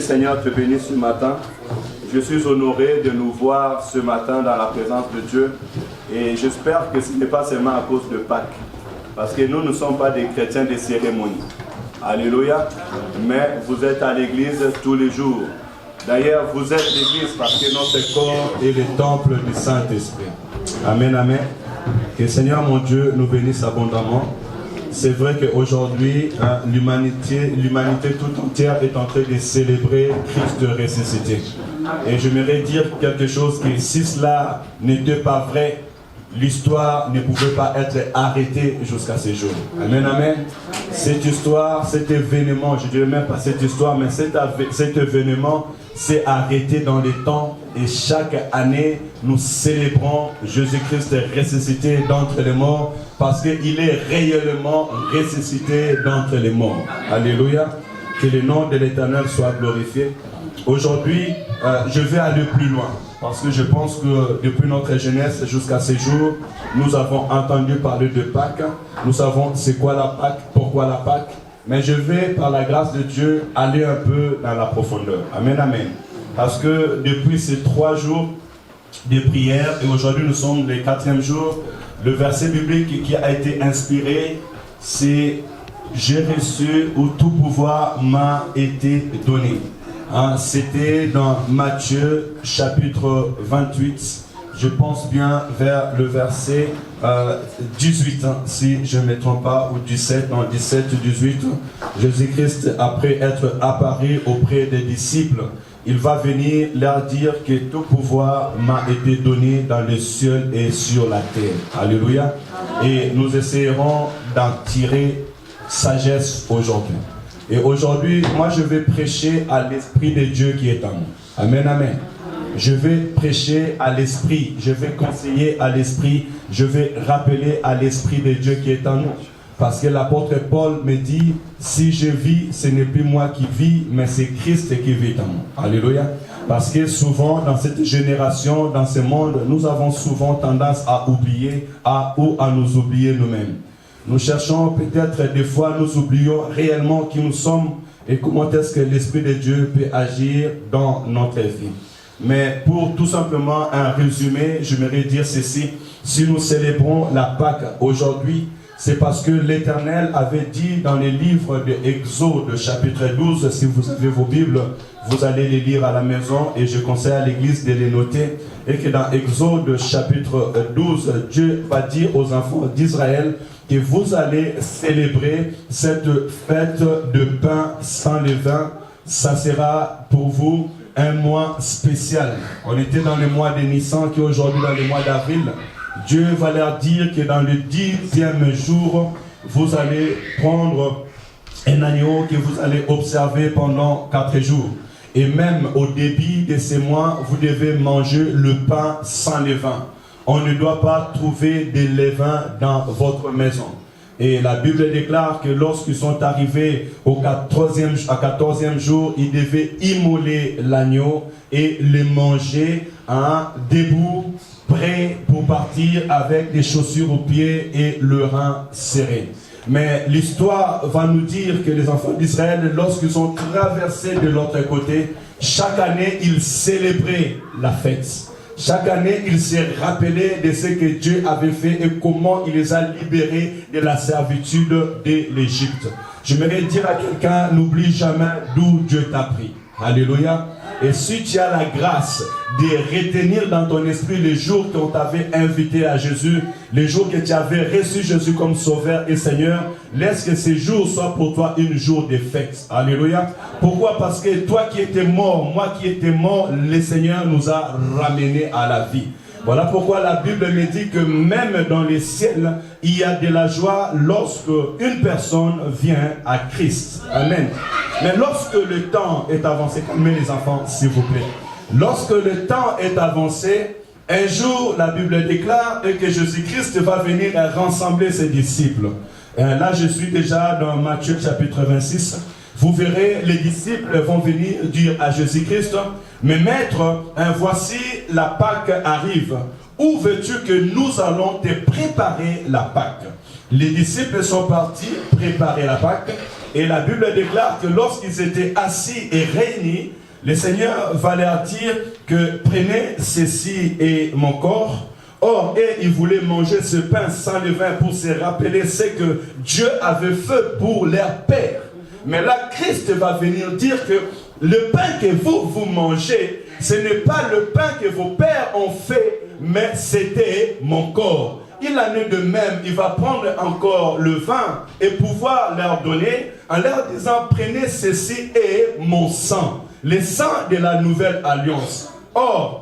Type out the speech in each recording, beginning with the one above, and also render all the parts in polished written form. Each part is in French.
Seigneur te bénisse ce matin. Je suis honoré de nous voir ce matin dans la présence de Dieu. Et j'espère que ce n'est pas seulement à cause de Pâques. Parce que nous ne sommes pas des chrétiens de cérémonie. Alléluia. Mais vous êtes à l'église tous les jours. D'ailleurs, vous êtes l'église parce que notre corps est le temple du Saint-Esprit. Amen, amen. Que le Seigneur mon Dieu nous bénisse abondamment. C'est vrai qu'aujourd'hui, l'humanité tout entière est en train de célébrer Christ ressuscité. Et j'aimerais dire quelque chose, que si cela n'était pas vrai, l'histoire ne pouvait pas être arrêtée jusqu'à ce jour. Amen, amen. Cette histoire, cet événement, je ne dirais même pas cette histoire, mais cet événement s'est arrêté dans les temps. Et chaque année, nous célébrons Jésus-Christ ressuscité d'entre les morts, parce qu'il est réellement ressuscité d'entre les morts. Alléluia. Que le nom de l'Éternel soit glorifié. Aujourd'hui, je vais aller plus loin. Parce que je pense que depuis notre jeunesse jusqu'à ce jour, nous avons entendu parler de Pâques. Nous savons c'est quoi la Pâques, pourquoi la Pâques. Mais je vais, par la grâce de Dieu, aller un peu dans la profondeur. Amen, amen. Parce que depuis ces 3 jours de prière, et aujourd'hui nous sommes le 4e jour, le verset biblique qui a été inspiré, c'est « J'ai reçu où tout pouvoir m'a été donné ». C'était dans Matthieu chapitre 28, je pense bien vers le verset 18, si je ne me trompe pas, ou 17, non 17-18. Jésus-Christ, après être apparu auprès des disciples, il va venir leur dire que tout pouvoir m'a été donné dans le ciel et sur la terre. Alléluia. Et nous essayerons d'en tirer sagesse aujourd'hui. Et aujourd'hui, moi je vais prêcher à l'Esprit de Dieu qui est en nous. Amen, amen. Je vais prêcher à l'Esprit, je vais conseiller à l'Esprit, je vais rappeler à l'Esprit de Dieu qui est en nous. Parce que l'apôtre Paul me dit, si je vis, ce n'est plus moi qui vis, mais c'est Christ qui vit en moi. Alléluia. Parce que souvent, dans cette génération, dans ce monde, nous avons souvent tendance à oublier, ou à nous oublier nous-mêmes. Nous cherchons peut-être des fois, nous oublions réellement qui nous sommes et comment est-ce que l'Esprit de Dieu peut agir dans notre vie. Mais pour tout simplement un résumé, j'aimerais dire ceci. Si nous célébrons la Pâque aujourd'hui, c'est parce que l'Éternel avait dit dans les livres de Exode chapitre 12, si vous avez vos Bibles, vous allez les lire à la maison et je conseille à l'église de les noter. Et que dans Exode chapitre 12, Dieu va dire aux enfants d'Israël que vous allez célébrer cette fête de pain sans levain. Ça sera pour vous un mois spécial. On était dans le mois de Nissan qui est aujourd'hui dans le mois d'avril. Dieu va leur dire que dans le 10e jour, vous allez prendre un agneau que vous allez observer pendant 4 jours. Et même au début de ces mois, vous devez manger le pain sans levain. On ne doit pas trouver de levain dans votre maison. Et la Bible déclare que lorsqu'ils sont arrivés au 14e jour, ils devaient immoler l'agneau et le manger debout, prêt pour partir avec des chaussures aux pieds et le rein serré. Mais l'histoire va nous dire que les enfants d'Israël, lorsqu'ils ont traversé de l'autre côté, chaque année, ils célébraient la fête. Chaque année, ils se rappelaient de ce que Dieu avait fait et comment il les a libérés de la servitude de l'Égypte. J'aimerais dire à quelqu'un, n'oublie jamais d'où Dieu t'a pris. Alléluia. Et si tu as la grâce de retenir dans ton esprit les jours qu'on t'avait invité à Jésus, les jours que tu avais reçu Jésus comme Sauveur et Seigneur, laisse que ces jours soient pour toi un jour de fête. Alléluia. Pourquoi? Parce que toi qui étais mort, moi qui étais mort, le Seigneur nous a ramenés à la vie. Voilà pourquoi la Bible me dit que même dans les ciels, il y a de la joie lorsque une personne vient à Christ. Amen. Mais lorsque le temps est avancé, calmez les enfants s'il vous plaît. Lorsque le temps est avancé, un jour la Bible déclare que Jésus-Christ va venir rassembler ses disciples. Là je suis déjà dans Matthieu chapitre 26. Vous verrez, les disciples vont venir dire à Jésus-Christ, mais maître, voici la Pâque arrive. Où veux-tu que nous allons te préparer la Pâque? Les disciples sont partis préparer la Pâque. Et la Bible déclare que lorsqu'ils étaient assis et réunis, le Seigneur va leur dire que prenez ceci et mon corps. Or, ils voulaient manger ce pain sans levain pour se rappeler ce que Dieu avait fait pour leur père. Mais là, Christ va venir dire que le pain que vous mangez, ce n'est pas le pain que vos pères ont fait, mais c'était mon corps. Il en est de même, il va prendre encore le vin et pouvoir leur donner en leur disant, prenez ceci et mon sang, le sang de la nouvelle alliance. Or,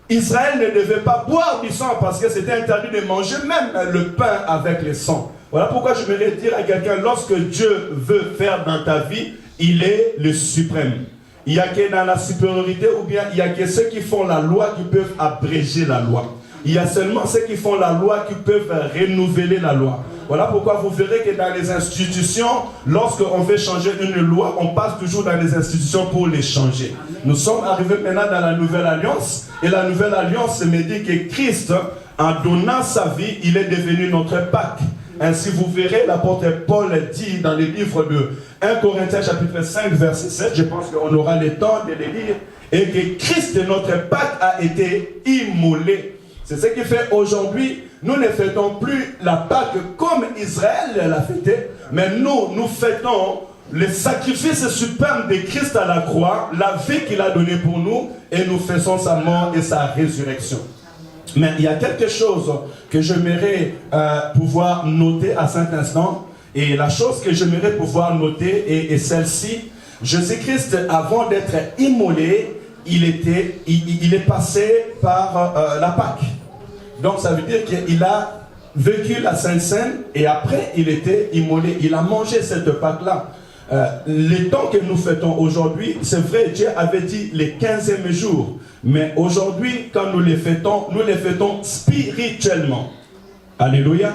Israël ne devait pas boire du sang parce que c'était interdit de manger même le pain avec le sang. Voilà pourquoi je voudrais dire à quelqu'un, lorsque Dieu veut faire dans ta vie, il est le suprême. Il n'y a que dans la supériorité ou bien il n'y a que ceux qui font la loi qui peuvent abréger la loi. Il y a seulement ceux qui font la loi qui peuvent renouveler la loi. Voilà pourquoi vous verrez que dans les institutions, lorsqu'on veut changer une loi, on passe toujours dans les institutions pour les changer. Nous sommes arrivés maintenant dans la nouvelle alliance. Et la nouvelle alliance me dit que Christ, en donnant sa vie, il est devenu notre Pâque. Ainsi vous verrez, l'apôtre Paul dit dans le livre de 1 Corinthiens chapitre 5 verset 7, je pense qu'on aura le temps de le lire, et que Christ, notre Pâque, a été immolé. C'est ce qui fait aujourd'hui, nous ne fêtons plus la Pâque comme Israël l'a fêté, mais nous fêtons le sacrifice suprême de Christ à la croix, la vie qu'il a donnée pour nous, et nous faisons sa mort et sa résurrection. Mais il y a quelque chose que j'aimerais pouvoir noter à cet instant, et la chose que j'aimerais pouvoir noter est celle-ci. Jésus-Christ, avant d'être immolé, il est passé par la Pâque. Donc ça veut dire qu'il a vécu la Sainte Seine et après il était immolé. Il a mangé cette Pâque-là. Les temps que nous fêtons aujourd'hui, c'est vrai, Dieu avait dit les 15e jours. Mais aujourd'hui, quand nous les fêtons spirituellement. Alléluia.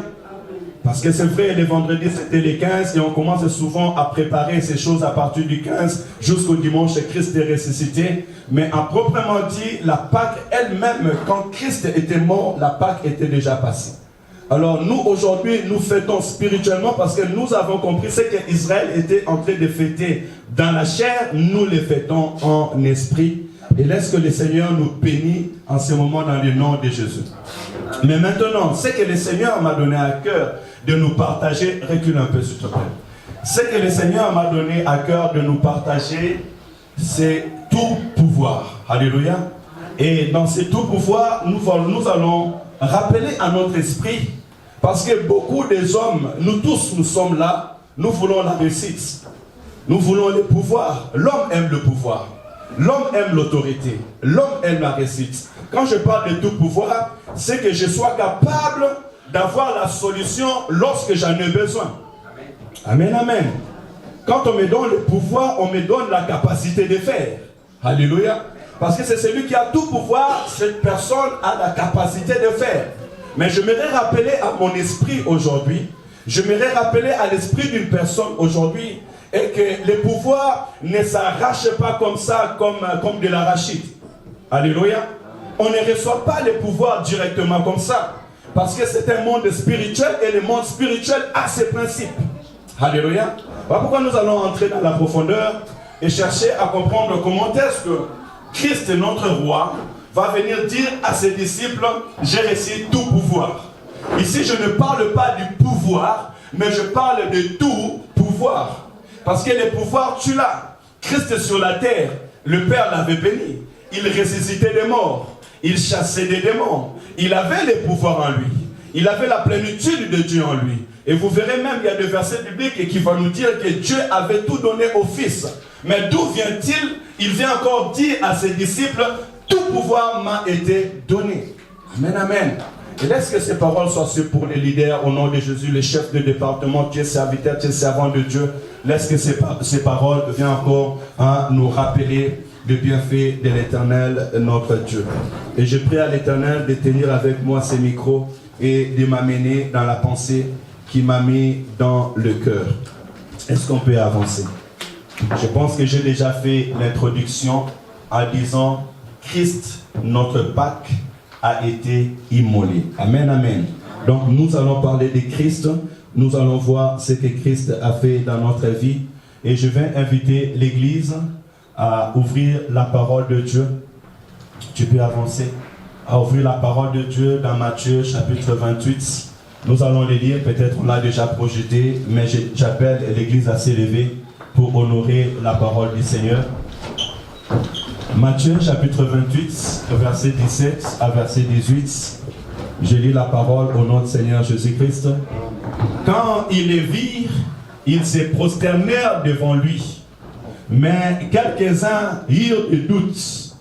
Parce que c'est vrai, les vendredis c'était les 15 et on commence souvent à préparer ces choses à partir du 15 jusqu'au dimanche Christ est ressuscité. Mais en proprement dit, la Pâque elle-même, quand Christ était mort, la Pâque était déjà passée. Alors nous aujourd'hui, nous fêtons spirituellement parce que nous avons compris ce qu'Israël était en train de fêter dans la chair, nous les fêtons en esprit. Et laisse que le Seigneur nous bénisse en ce moment dans le nom de Jésus. Mais maintenant, ce que le Seigneur m'a donné à cœur de nous partager, recule un peu s'il te plaît. Ce que le Seigneur m'a donné à cœur de nous partager, c'est tout pouvoir. Alléluia. Et dans ce tout pouvoir, nous allons rappeler à notre esprit, parce que beaucoup des hommes, nous tous, nous sommes là, nous voulons la réussite. Nous voulons le pouvoir. L'homme aime le pouvoir. L'homme aime l'autorité. L'homme aime la réussite. Quand je parle de tout pouvoir, c'est que je sois capable d'avoir la solution lorsque j'en ai besoin. Amen, amen. Quand on me donne le pouvoir, on me donne la capacité de faire. Alléluia. Parce que c'est celui qui a tout pouvoir, cette personne a la capacité de faire. Mais je m'aimerais rappeler à mon esprit aujourd'hui, je m'aimerais rappeler à l'esprit d'une personne aujourd'hui, et que le pouvoir ne s'arrache pas comme ça, comme de l'arachide. Alléluia. On ne reçoit pas le pouvoir directement comme ça. Parce que c'est un monde spirituel et le monde spirituel a ses principes. Alléluia. Voilà pourquoi nous allons entrer dans la profondeur et chercher à comprendre comment est-ce que Christ, notre roi, va venir dire à ses disciples, j'ai reçu tout pouvoir. Ici, je ne parle pas du pouvoir, mais je parle de tout pouvoir. Parce que le pouvoir, tu l'as. Christ sur la terre, le Père l'avait béni. Il ressuscitait des morts. Il chassait des démons. Il avait le pouvoir en lui. Il avait la plénitude de Dieu en lui. Et vous verrez même, il y a des versets bibliques qui vont nous dire que Dieu avait tout donné au Fils. Mais d'où vient-il? Il vient encore dire à ses disciples, tout pouvoir m'a été donné. Amen, amen. Et laisse que ces paroles soient sûres pour les leaders au nom de Jésus, les chefs de département, tu es serviteur, tu es servant de Dieu. Laisse que ces paroles viennent encore à nous rappeler le bienfait de l'Éternel, notre Dieu. Et je prie à l'Éternel de tenir avec moi ces micros et de m'amener dans la pensée qui m'a mis dans le cœur. Est-ce qu'on peut avancer? Je pense que j'ai déjà fait l'introduction en disant Christ, notre Pâque, a été immolé. Amen, amen. Donc nous allons parler de Christ. Nous allons voir ce que Christ a fait dans notre vie. Et je vais inviter l'Église à ouvrir la parole de Dieu. Tu peux avancer. À ouvrir la parole de Dieu dans Matthieu chapitre 28. Nous allons les lire, peut-être on l'a déjà projeté, mais j'appelle l'Église à s'élever pour honorer la parole du Seigneur. Matthieu chapitre 28, verset 17 à verset 18. Je lis la parole au nom du Seigneur Jésus-Christ. Quand ils les virent, ils se prosternèrent devant lui. Mais quelques-uns eurent des doutes.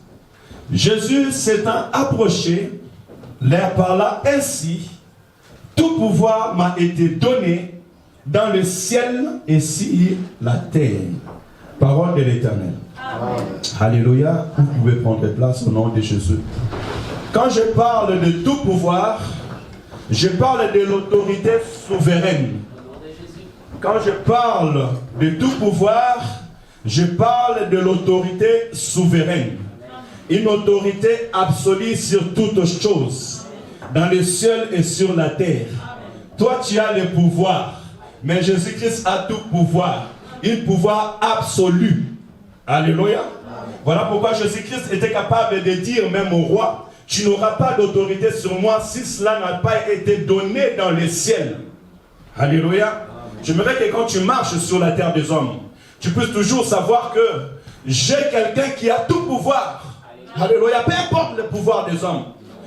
Jésus s'étant approché, leur parla ainsi: tout pouvoir m'a été donné dans le ciel et sur la terre. Parole de l'Éternel. Alléluia. Vous pouvez prendre place au nom de Jésus. Quand je parle de tout pouvoir, je parle de l'autorité souveraine. Quand je parle de tout pouvoir, je parle de l'autorité souveraine. Une autorité absolue sur toutes choses, dans le ciel et sur la terre. Toi, tu as le pouvoir, mais Jésus-Christ a tout pouvoir. Un pouvoir absolu. Alléluia. Voilà pourquoi Jésus-Christ était capable de dire même au roi: tu n'auras pas d'autorité sur moi si cela n'a pas été donné dans le ciel. Alléluia. J'aimerais que quand tu marches sur la terre des hommes, tu puisses toujours savoir que j'ai quelqu'un qui a tout pouvoir. Alléluia. Peu importe le pouvoir des hommes.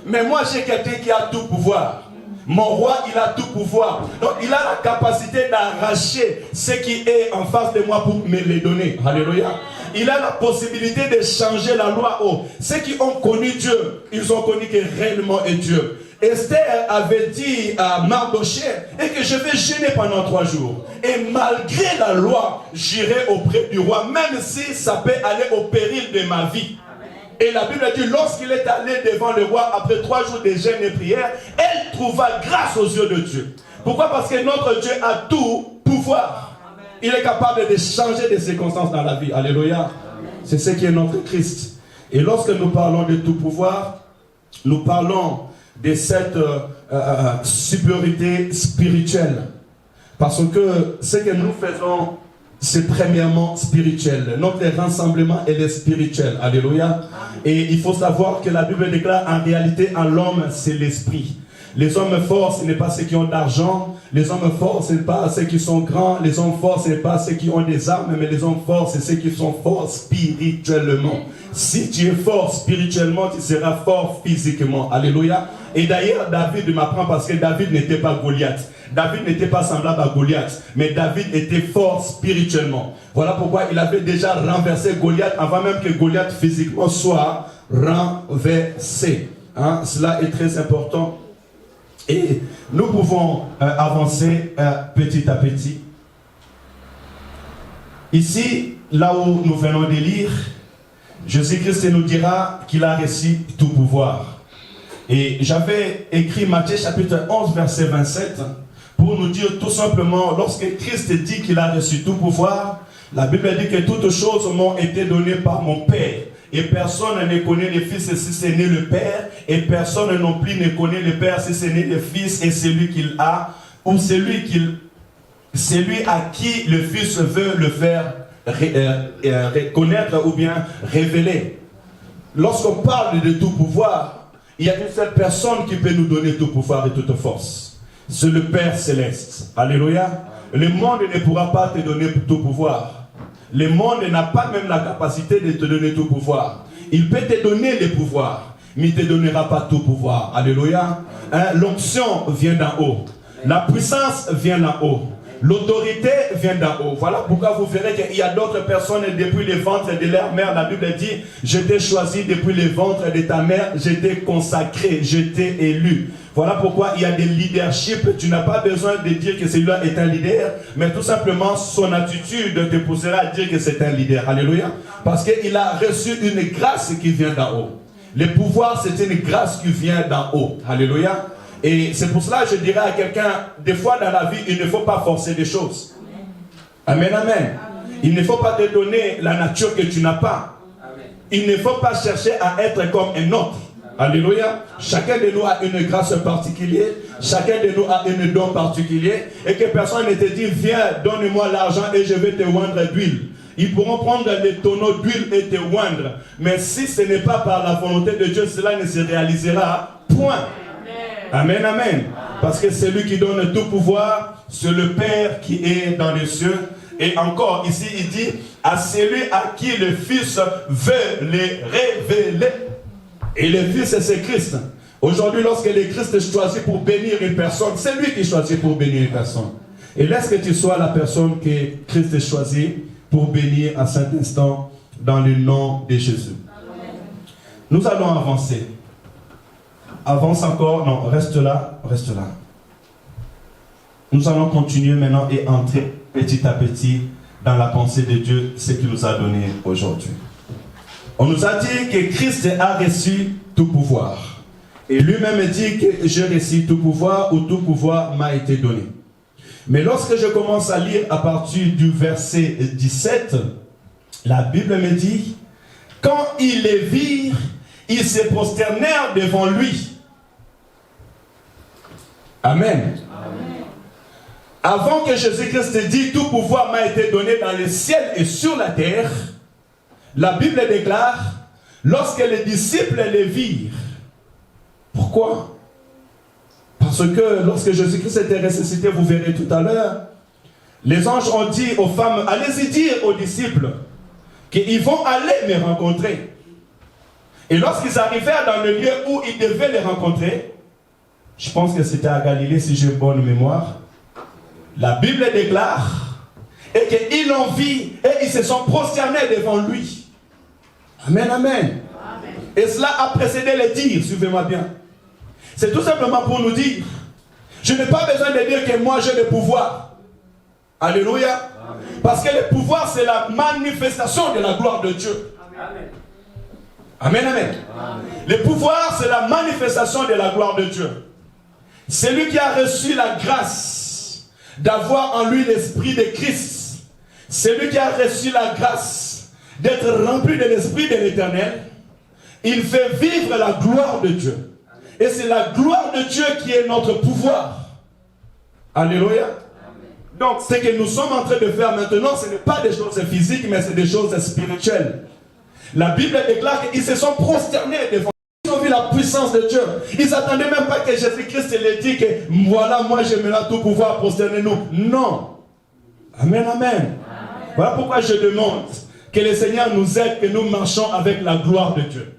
Mais moi j'ai quelqu'un qui a tout pouvoir. Mon roi, il a tout pouvoir. Donc il a la capacité d'arracher ce qui est en face de moi pour me les donner. Alléluia. Il a la possibilité de changer la loi. Oh, ceux qui ont connu Dieu, ils ont connu que réellement est Dieu. Esther avait dit à Mardoché et que je vais jeûner pendant 3 jours. Et malgré la loi, j'irai auprès du roi, même si ça peut aller au péril de ma vie. Et la Bible dit, lorsqu'il est allé devant le roi, après 3 jours de jeûne et prière, elle trouva grâce aux yeux de Dieu. Pourquoi? Parce que notre Dieu a tout pouvoir. Il est capable de changer des circonstances dans la vie. Alléluia. C'est ce qui est notre Christ. Et lorsque nous parlons de tout pouvoir, nous parlons de cette supériorité spirituelle. Parce que ce que nous faisons, c'est premièrement spirituel. Notre rassemblement est spirituel. Alléluia. Et il faut savoir que la Bible déclare en réalité en l'homme, c'est l'esprit. Les hommes forts, ce n'est pas ceux qui ont d'argent. Les hommes forts, ce n'est pas ceux qui sont grands. Les hommes forts, ce n'est pas ceux qui ont des armes. Mais les hommes forts, c'est ceux qui sont forts spirituellement. Si tu es fort spirituellement, tu seras fort physiquement. Alléluia. Et d'ailleurs, David m'apprend parce que David n'était pas Goliath. David n'était pas semblable à Goliath, mais David était fort spirituellement. Voilà pourquoi il avait déjà renversé Goliath avant même que Goliath physiquement soit renversé. Hein? Cela est très important. Et nous pouvons avancer petit à petit. Ici, là où nous venons de lire, Jésus-Christ nous dira qu'il a reçu tout pouvoir. Et j'avais écrit Matthieu chapitre 11 verset 27 pour nous dire tout simplement, lorsque Christ dit qu'il a reçu tout pouvoir, la Bible dit que toutes choses m'ont été données par mon Père. Et personne ne connaît le Fils si ce n'est le Père. Et personne non plus ne connaît le Père si ce n'est le Fils et celui qu'il a, ou celui à qui le Fils veut le faire connaître ou bien révéler. Lorsqu'on parle de tout pouvoir, il y a une seule personne qui peut nous donner tout pouvoir et toute force. C'est le Père Céleste. Alléluia. Le monde ne pourra pas te donner tout pouvoir. Le monde n'a pas même la capacité de te donner tout pouvoir. Il peut te donner le pouvoir, mais il ne te donnera pas tout pouvoir. Alléluia. Hein? L'onction vient d'en haut. La puissance vient d'en haut. L'autorité vient d'en haut. Voilà pourquoi vous verrez qu'il y a d'autres personnes depuis le ventre de leur mère. La Bible dit, je t'ai choisi depuis le ventre de ta mère, je t'ai consacré, je t'ai élu. Voilà pourquoi il y a des leaderships. Tu n'as pas besoin de dire que celui-là est un leader, mais tout simplement son attitude te poussera à dire que c'est un leader. Alléluia. Parce qu'il a reçu une grâce qui vient d'en haut. Le pouvoir, c'est une grâce qui vient d'en haut. Alléluia. Et c'est pour cela que je dirais à quelqu'un, des fois dans la vie, il ne faut pas forcer des choses. Amen, amen. Il ne faut pas te donner la nature que tu n'as pas. Il ne faut pas chercher à être comme un autre. Alléluia. Chacun de nous a une grâce particulière. Chacun de nous a un don particulier. Et que personne ne te dit, viens, donne-moi l'argent et je vais te oindre d'huile. Ils pourront prendre les tonneaux d'huile et te oindre. Mais si ce n'est pas par la volonté de Dieu, cela ne se réalisera point. Amen, amen. Parce que celui qui donne tout pouvoir, c'est le Père qui est dans les cieux. Et encore, ici, il dit, à celui à qui le Fils veut les révéler. Et le Fils, c'est Christ. Aujourd'hui, lorsque le Christ choisit pour bénir une personne, c'est lui qui choisit pour bénir une personne. Et laisse que tu sois la personne que Christ choisit pour bénir à cet instant dans le nom de Jésus. Nous allons avancer. Avance encore. Non, reste là. Reste là. Nous allons continuer maintenant et entrer petit à petit dans la pensée de Dieu, ce qu'il nous a donné aujourd'hui. On nous a dit que Christ a reçu tout pouvoir. Et lui-même dit que j'ai reçu tout pouvoir ou tout pouvoir m'a été donné. Mais lorsque je commence à lire à partir du verset 17, la Bible me dit, quand ils les virent, ils se prosternèrent devant lui. Amen. Avant que Jésus-Christ dise, tout pouvoir m'a été donné dans le ciel et sur la terre, la Bible déclare, lorsque les disciples les virent. Pourquoi? Parce que lorsque Jésus-Christ était ressuscité, vous verrez tout à l'heure, les anges ont dit aux femmes, allez-y dire aux disciples qu'ils vont aller me rencontrer. Et lorsqu'ils arrivèrent dans le lieu où ils devaient les rencontrer, je pense que c'était à Galilée si j'ai bonne mémoire, la Bible déclare et qu'ils l'ont vu et ils se sont prosternés devant lui. Amen, amen. Amen. Et cela a précédé les dires, suivez-moi bien. C'est tout simplement pour nous dire, je n'ai pas besoin de dire que moi j'ai le pouvoir. Alléluia. Amen. Parce que le pouvoir c'est la manifestation de la gloire de Dieu. Amen. Amen, amen. Amen. Le pouvoir c'est la manifestation de la gloire de Dieu. C'est lui qui a reçu la grâce d'avoir en lui l'esprit de Christ. C'est lui qui a reçu la grâce d'être rempli de l'esprit de l'Éternel. Il fait vivre la gloire de Dieu. Et c'est la gloire de Dieu qui est notre pouvoir. Alléluia. Donc ce que nous sommes en train de faire maintenant, ce n'est pas des choses physiques, mais c'est des choses spirituelles. La Bible déclare qu'ils se sont prosternés devant. Ils ont vu la puissance de Dieu. Ils n'attendaient même pas que Jésus-Christ les dise que voilà, moi je me la tout pouvoir, prosternez-nous. Non. Amen, amen. Voilà pourquoi je demande que le Seigneur nous aide, que nous marchons avec la gloire de Dieu.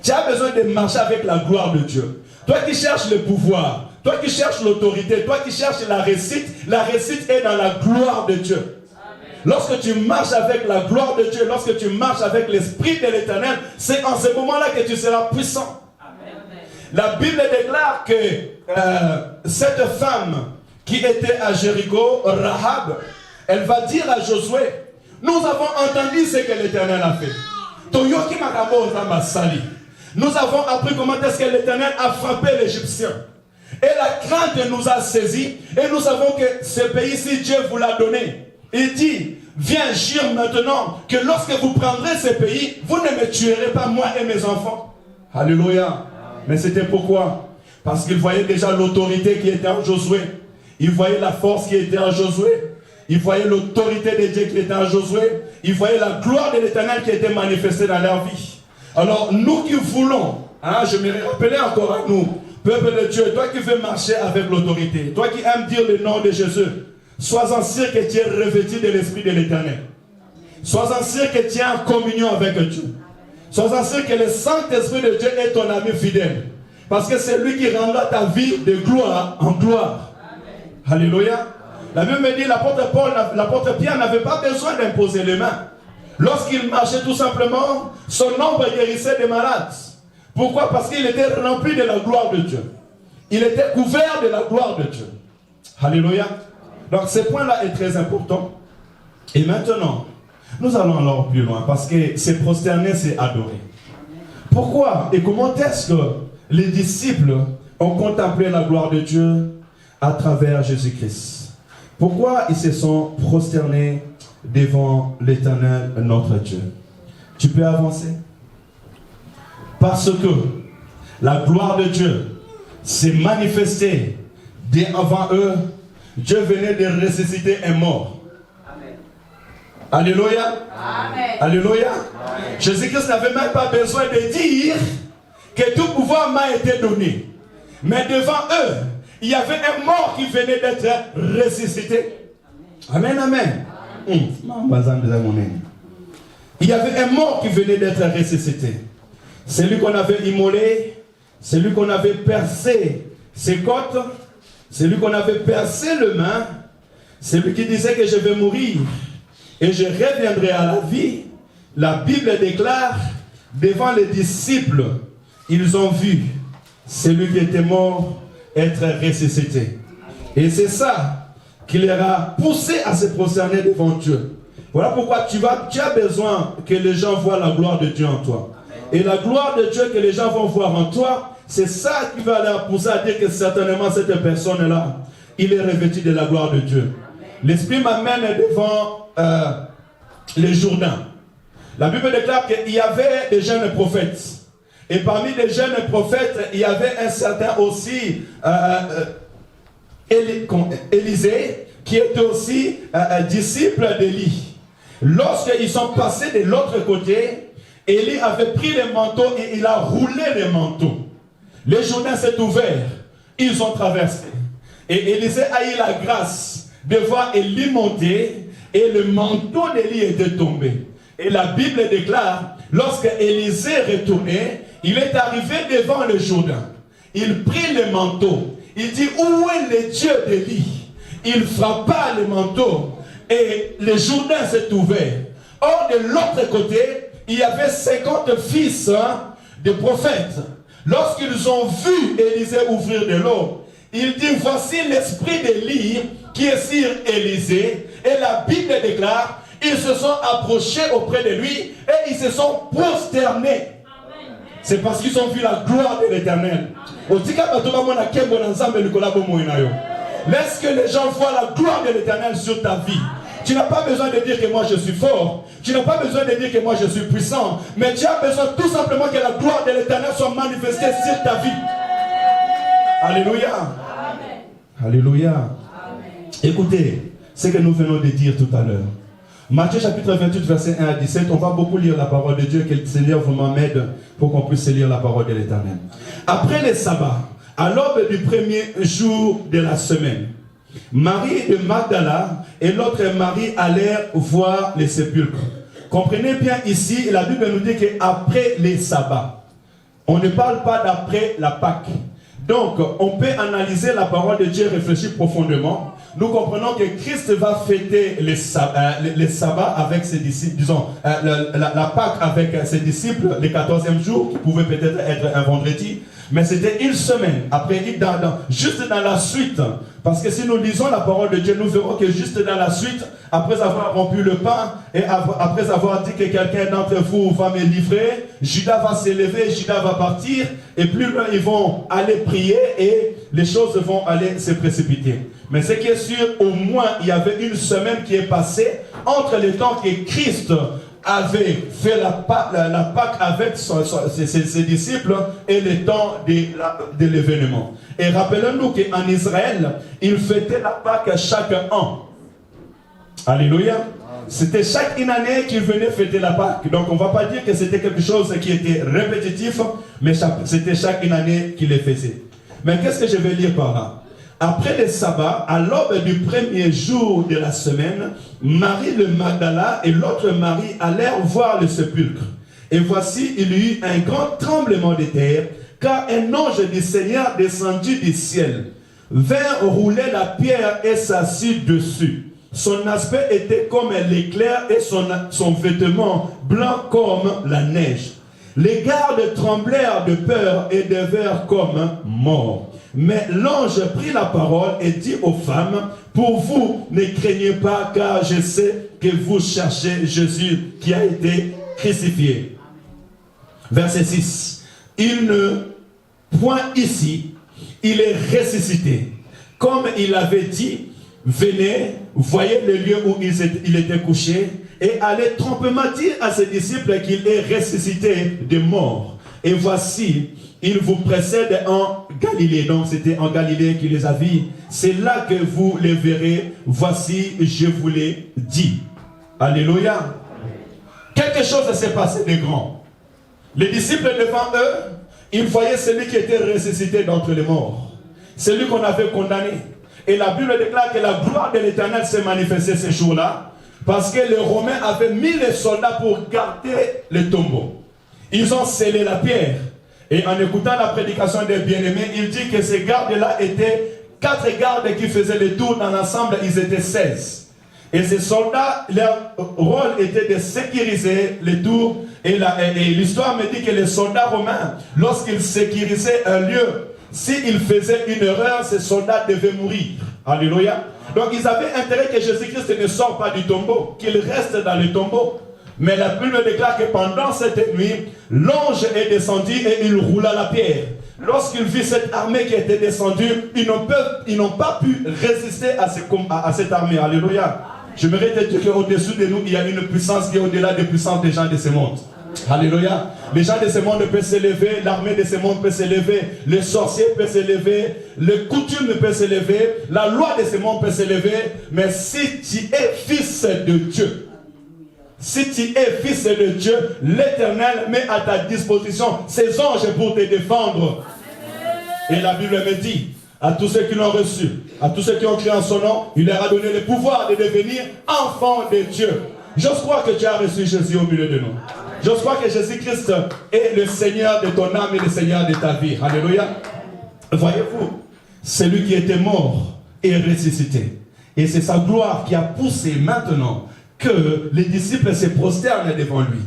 Tu as besoin de marcher avec la gloire de Dieu. Toi qui cherches le pouvoir, toi qui cherches l'autorité, toi qui cherches la réussite est dans la gloire de Dieu. Amen. Lorsque tu marches avec la gloire de Dieu, lorsque tu marches avec l'Esprit de l'Éternel, c'est en ce moment-là que tu seras puissant. Amen. La Bible déclare que cette femme qui était à Jéricho, Rahab, elle va dire à Josué, nous avons entendu ce que l'Éternel a fait. Nous avons appris comment est-ce que l'Éternel a frappé l'Égyptien. Et la crainte nous a saisis. Et nous savons que ce pays-ci, Dieu vous l'a donné. Il dit, viens, jure maintenant que lorsque vous prendrez ce pays, vous ne me tuerez pas, moi et mes enfants. Alléluia. Mais c'était pourquoi? Parce qu'il voyait déjà l'autorité qui était en Josué. Il voyait la force qui était en Josué. Il voyait l'autorité de Dieu qui était en Josué. Il voyait la gloire de l'Éternel qui était manifestée dans leur vie. Alors, nous qui voulons, je me rappelais encore à nous, peuple de Dieu, toi qui veux marcher avec l'autorité, toi qui aimes dire le nom de Jésus, sois-en sûr que tu es revêtu de l'Esprit de l'Éternel. Sois-en sûr que tu es en communion avec Dieu. Sois-en sûr que le Saint-Esprit de Dieu est ton ami fidèle. Parce que c'est lui qui rendra ta vie de gloire en gloire. Amen. Alléluia. La Bible me dit, l'apôtre Pierre n'avait pas besoin d'imposer les mains. Lorsqu'il marchait tout simplement, son ombre guérissait des malades. Pourquoi? Parce qu'il était rempli de la gloire de Dieu. Il était couvert de la gloire de Dieu. Alléluia. Donc ce point-là est très important. Et maintenant, nous allons alors plus loin. Parce que c'est prosterner, c'est adorer. Pourquoi? Et comment est-ce que les disciples ont contemplé la gloire de Dieu à travers Jésus-Christ? Pourquoi ils se sont prosternés devant l'Éternel, notre Dieu? Tu peux avancer? Parce que La gloire de Dieu s'est manifestée dès avant eux. Dieu venait de ressusciter un mort. Amen. Alléluia. Amen. Alléluia. Jésus-Christ n'avait même pas besoin de dire que tout pouvoir m'a été donné. Mais devant eux, il y avait un mort qui venait d'être ressuscité. Amen, amen. Il y avait un mort qui venait d'être ressuscité. Celui qu'on avait immolé, celui qu'on avait percé ses côtes, celui qu'on avait percé le main, celui qui disait que je vais mourir et je reviendrai à la vie. La Bible déclare, devant les disciples, ils ont vu celui qui était mort être ressuscité. Et c'est ça qui les a poussés à se prosterner devant Dieu. Voilà pourquoi tu as besoin que les gens voient la gloire de Dieu en toi. Et la gloire de Dieu que les gens vont voir en toi, c'est ça qui va leur pousser à dire que certainement cette personne-là, il est revêtu de la gloire de Dieu. L'Esprit m'amène devant les Jourdains. La Bible déclare qu'il y avait des jeunes prophètes. Et parmi les jeunes prophètes, il y avait un certain aussi Élisée, qui était aussi disciple d'Élie. Lorsqu'ils sont passés de l'autre côté, Élie avait pris les manteaux et il a roulé les manteaux. Les Jourdains s'est ouvert, ils ont traversé. Et Élisée a eu la grâce de voir Élie monter et le manteau d'Élie était tombé. Et la Bible déclare, lorsque Élisée retournait, il est arrivé devant le Jourdain. Il prit le manteau. Il dit, où est le Dieu d'Élie? Il frappa le manteau et le Jourdain s'est ouvert. Or, de l'autre côté, il y avait 50 fils de prophètes. Lorsqu'ils ont vu Élisée ouvrir de l'eau, il dit, voici l'esprit d'Élie qui est sur Élisée. Et la Bible déclare, ils se sont approchés auprès de lui et ils se sont prosternés. C'est parce qu'ils ont vu la gloire de l'Éternel. Laisse que les gens voient la gloire de l'Éternel sur ta vie. Tu n'as pas besoin de dire que moi je suis fort. Tu n'as pas besoin de dire que moi je suis puissant. Mais tu as besoin tout simplement que la gloire de l'Éternel soit manifestée sur ta vie. Alléluia. Amen. Alléluia. Amen. Écoutez ce que nous venons de dire tout à l'heure. Matthieu chapitre 28, verset 1 à 17, on va beaucoup lire la parole de Dieu, que le Seigneur vraiment m'aide pour qu'on puisse lire la parole de l'Éternel. Après les sabbats, à l'aube du premier jour de la semaine, Marie de Magdala et l'autre Marie allèrent voir les sépulcres. Comprenez bien ici, la Bible nous dit qu'après les sabbats, on ne parle pas d'après la Pâque. Donc, on peut analyser la parole de Dieu et réfléchir profondément. Nous comprenons que Christ va fêter les sabbats avec ses disciples, disons, la Pâque avec ses disciples, le 14e jour, qui pouvait peut-être être un vendredi, mais c'était une semaine, après, juste dans la suite, parce que si nous lisons la parole de Dieu, nous verrons que juste dans la suite, après avoir rompu le pain, et après avoir dit que quelqu'un d'entre vous va me livrer, Judas va s'élever, Judas va partir, et plus loin ils vont aller prier, et les choses vont aller se précipiter. Mais ce qui est sûr, au moins, il y avait une semaine qui est passée entre le temps que Christ avait fait la Pâque avec ses disciples et le temps de l'événement. Et rappelons-nous qu'en Israël, ils fêtaient la Pâque chaque an. Alléluia. C'était chaque année qu'ils venaient fêter la Pâque. Donc on ne va pas dire que c'était quelque chose qui était répétitif, mais c'était chaque année qu'ils le faisaient. Mais qu'est-ce que je vais lire par là? Après le sabbat, à l'aube du premier jour de la semaine, Marie de Magdala et l'autre Marie allèrent voir le sépulcre. Et voici, il y eut un grand tremblement de terre, car un ange du Seigneur descendit du ciel, vint rouler la pierre et s'assit dessus. Son aspect était comme l'éclair et son vêtement blanc comme la neige. Les gardes tremblèrent de peur et devinrent comme morts. Mais l'ange prit la parole et dit aux femmes, pour vous, ne craignez pas, car je sais que vous cherchez Jésus qui a été crucifié. Verset 6. Il ne point ici, il est ressuscité. Comme il avait dit, venez, voyez le lieu où il était couché, et allez trompement dire à ses disciples qu'il est ressuscité des morts. Et voici, il vous précède en Galilée. Donc c'était en Galilée qu'il les a vus. C'est là que vous les verrez. Voici, je vous l'ai dit. Alléluia. Quelque chose s'est passé de grand. Les disciples devant eux, ils voyaient celui qui était ressuscité d'entre les morts. Celui qu'on avait condamné. Et la Bible déclare que la gloire de l'Éternel s'est manifestée ce jour-là. Parce que les Romains avaient mis les soldats pour garder le tombeau. Ils ont scellé la pierre. Et en écoutant la prédication des bien-aimés, il dit que ces gardes-là étaient 4 gardes qui faisaient le tour. Dans l'ensemble, ils étaient 16. Et ces soldats, leur rôle était de sécuriser les tours. Et l'histoire me dit que les soldats romains, lorsqu'ils sécurisaient un lieu, s'ils faisaient une erreur, ces soldats devaient mourir. Alléluia. Donc ils avaient intérêt que Jésus-Christ ne sorte pas du tombeau, qu'il reste dans le tombeau. Mais la Bible déclare que pendant cette nuit, l'ange est descendu et il roula la pierre. Lorsqu'il vit cette armée qui était descendue, ils n'ont pas pu résister à cette armée. Alléluia. Je voudrais te dire qu'au-dessus de nous, il y a une puissance qui est au-delà des puissances des gens de ce monde. Alléluia. Les gens de ce monde peuvent s'élever, l'armée de ce monde peut s'élever, les sorciers peuvent s'élever, les coutumes peuvent s'élever, la loi de ce monde peut s'élever. Mais si tu es fils de Dieu, si tu es fils de Dieu, l'Éternel met à ta disposition ses anges pour te défendre. Et la Bible me dit, à tous ceux qui l'ont reçu, à tous ceux qui ont crié en son nom, il leur a donné le pouvoir de devenir enfants de Dieu. J'ose croire que tu as reçu Jésus au milieu de nous. J'ose croire que Jésus-Christ est le Seigneur de ton âme et le Seigneur de ta vie. Alléluia. Voyez-vous, celui qui était mort est ressuscité. Et c'est sa gloire qui a poussé maintenant que les disciples se prosternent devant lui.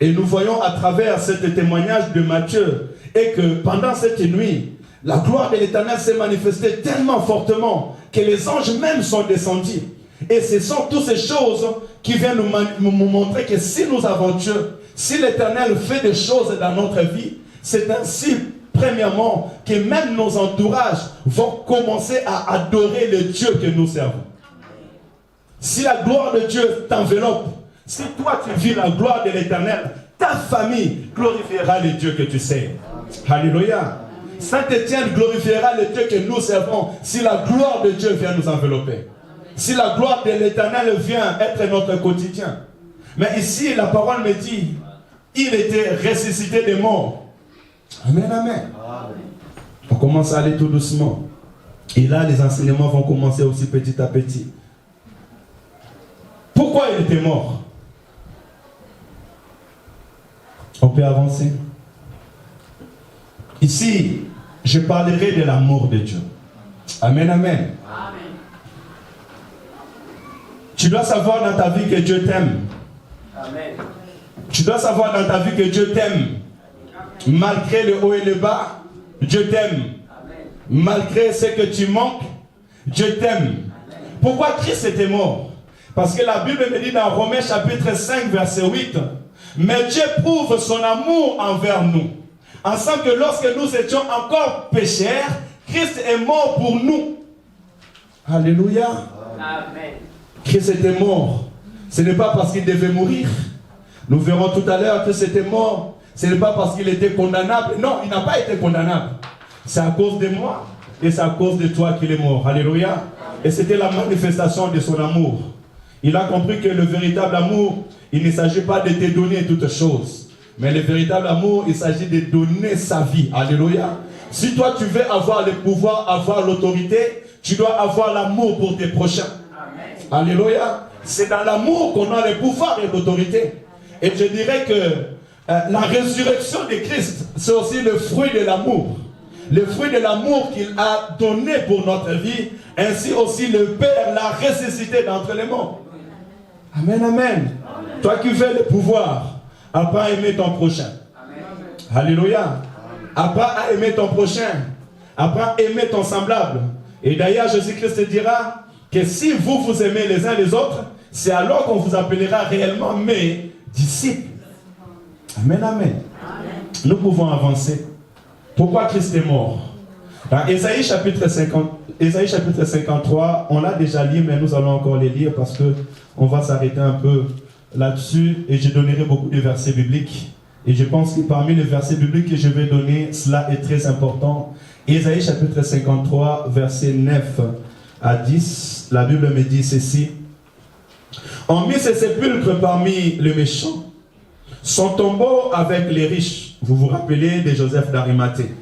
Et nous voyons à travers ce témoignage de Matthieu, et que pendant cette nuit, la gloire de l'Éternel s'est manifestée tellement fortement que les anges même sont descendus. Et ce sont toutes ces choses qui viennent nous montrer que si nous avons Dieu, si l'Éternel fait des choses dans notre vie, c'est ainsi, premièrement, que même nos entourages vont commencer à adorer le Dieu que nous servons. Si la gloire de Dieu t'enveloppe, si toi tu vis la gloire de l'Éternel, ta famille glorifiera le Dieu que tu sers. Alléluia. Saint-Étienne glorifiera le Dieu que nous servons si la gloire de Dieu vient nous envelopper. Si la gloire de l'Éternel vient être notre quotidien. Mais ici, la parole me dit, il était ressuscité des morts. Amen, amen. On commence à aller tout doucement. Et là, les enseignements vont commencer aussi petit à petit. Pourquoi il était mort? On peut avancer. Ici, je parlerai de l'amour de Dieu. Amen, amen. Amen. Tu dois savoir dans ta vie que Dieu t'aime. Amen. Tu dois savoir dans ta vie que Dieu t'aime. Malgré le haut et le bas, Dieu t'aime. Malgré ce que tu manques, Dieu t'aime. Pourquoi Christ était mort? Parce que la Bible me dit dans Romains chapitre 5 verset 8, mais Dieu prouve son amour envers nous, en sachant que lorsque nous étions encore pécheurs, Christ est mort pour nous. Alléluia. Amen. Christ était mort. Ce n'est pas parce qu'il devait mourir. Nous verrons tout à l'heure que c'était mort. Ce n'est pas parce qu'il était condamnable. Non, il n'a pas été condamnable. C'est à cause de moi et c'est à cause de toi qu'il est mort. Alléluia. Et c'était la manifestation de son amour. Il a compris que le véritable amour, il ne s'agit pas de te donner toutes choses. Mais le véritable amour, il s'agit de donner sa vie. Alléluia. Si toi tu veux avoir le pouvoir, avoir l'autorité, tu dois avoir l'amour pour tes prochains. Amen. Alléluia. C'est dans l'amour qu'on a le pouvoir et l'autorité. Et je dirais que la résurrection de Christ, c'est aussi le fruit de l'amour. Le fruit de l'amour qu'il a donné pour notre vie. Ainsi aussi le Père l'a ressuscité d'entre les morts. Amen, amen. Amen. Toi qui veux le pouvoir, apprends à aimer ton prochain. Amen. Alléluia. Apprends à aimer ton prochain. Apprends à aimer ton semblable. Et d'ailleurs, Jésus-Christ dira que si vous vous aimez les uns les autres, c'est alors qu'on vous appellera réellement mes disciples. Amen, amen. Amen. Nous pouvons avancer. Pourquoi Christ est mort? Dans Ésaïe chapitre 53, on l'a déjà lu, mais nous allons encore les lire parce qu'on va s'arrêter un peu là-dessus et je donnerai beaucoup de versets bibliques. Et je pense que parmi les versets bibliques que je vais donner, cela est très important. Ésaïe chapitre 53, versets 9 à 10, la Bible me dit ceci. On mit ses sépulcres parmi les méchants, son tombeau avec les riches. Vous vous rappelez de Joseph d'Arimathée.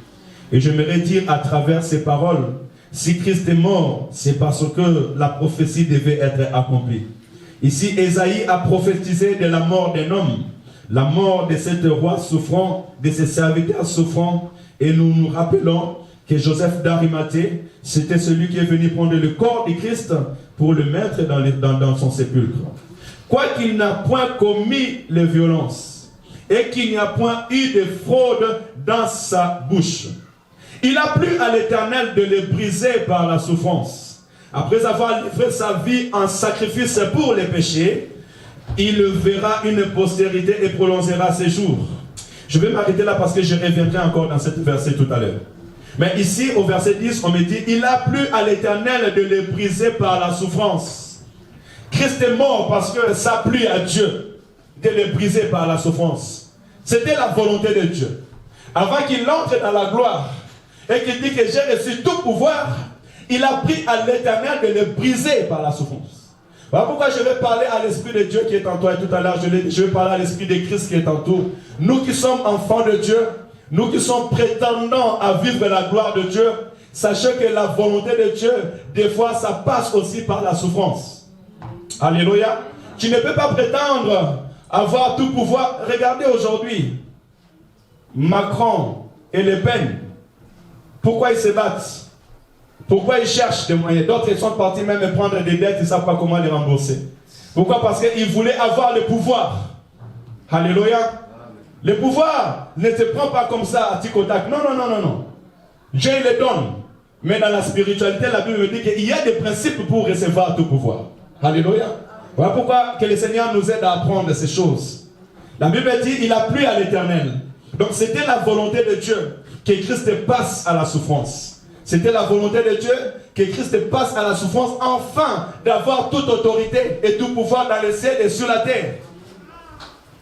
Et j'aimerais dire à travers ces paroles, si Christ est mort, c'est parce que la prophétie devait être accomplie. Ici, Ésaïe a prophétisé de la mort d'un homme, la mort de cet roi souffrant, de ses serviteurs souffrants, et nous nous rappelons que Joseph d'Arimathée, c'était celui qui est venu prendre le corps de Christ pour le mettre dans son sépulcre. Quoiqu'il n'a point commis les violences et qu'il n'y a point eu de fraude dans sa bouche, il a plu à l'Éternel de le briser par la souffrance. Après avoir livré sa vie en sacrifice pour les péchés, il verra une postérité et prolongera ses jours. Je vais m'arrêter là parce que je reviendrai encore dans cette verset tout à l'heure. Mais ici, au verset 10, on me dit, il a plu à l'Éternel de le briser par la souffrance. Christ est mort parce que ça a plu à Dieu de le briser par la souffrance. C'était la volonté de Dieu. Avant qu'il entre dans la gloire et qu'il dit que j'ai reçu tout pouvoir, il a pris à l'Éternel de le briser par la souffrance. Voilà pourquoi je vais parler à l'Esprit de Dieu qui est en toi. Et tout à l'heure, je vais parler à l'Esprit de Christ qui est en toi. Nous qui sommes enfants de Dieu, nous qui sommes prétendants à vivre la gloire de Dieu, sachez que la volonté de Dieu, des fois, ça passe aussi par la souffrance. Alléluia. Tu ne peux pas prétendre avoir tout pouvoir. Regardez aujourd'hui, Macron et Le Pen, pourquoi ils se battent? Pourquoi ils cherchent des moyens? D'autres sont partis même prendre des dettes, ils ne savent pas comment les rembourser. Pourquoi? Parce qu'ils voulaient avoir le pouvoir. Alléluia. Le pouvoir ne se prend pas comme ça à tic au tac. Non, non, non, non, non. Dieu le donne. Mais dans la spiritualité, la Bible dit qu'il y a des principes pour recevoir tout pouvoir. Alléluia. Voilà pourquoi que le Seigneur nous aide à apprendre ces choses. La Bible dit il a plu à l'Éternel. Donc c'était la volonté de Dieu que Christ passe à la souffrance. C'était la volonté de Dieu que Christ passe à la souffrance afin d'avoir toute autorité et tout pouvoir dans le ciel et sur la terre.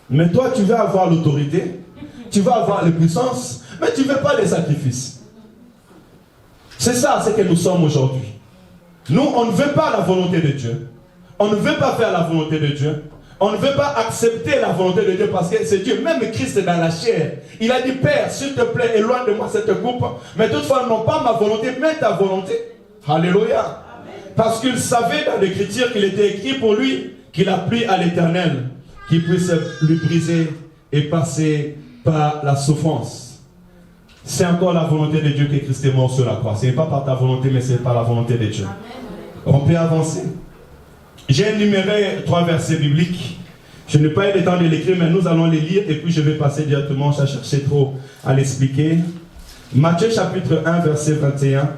Mais toi, tu veux avoir l'autorité, tu veux avoir les puissances, mais tu ne veux pas les sacrifices. C'est ça, ce que nous sommes aujourd'hui. Nous, on ne veut pas la volonté de Dieu. On ne veut pas faire la volonté de Dieu. On ne veut pas accepter la volonté de Dieu parce que c'est Dieu. Même Christ dans la chair, il a dit, Père, s'il te plaît, éloigne de moi cette coupe. Mais toutefois, non pas ma volonté, mais ta volonté. Alléluia. Parce qu'il savait dans l'Écriture qu'il était écrit pour lui qu'il a plu à l'Éternel, qu'il puisse lui briser et passer par la souffrance. C'est encore la volonté de Dieu que Christ est mort sur la croix. Ce n'est pas par ta volonté, mais c'est par la volonté de Dieu. On peut avancer. J'ai énuméré 3 versets bibliques. Je n'ai pas eu le temps de l'écrire, mais nous allons les lire et puis je vais passer directement, je chercher trop à l'expliquer. Matthieu chapitre 1, verset 21.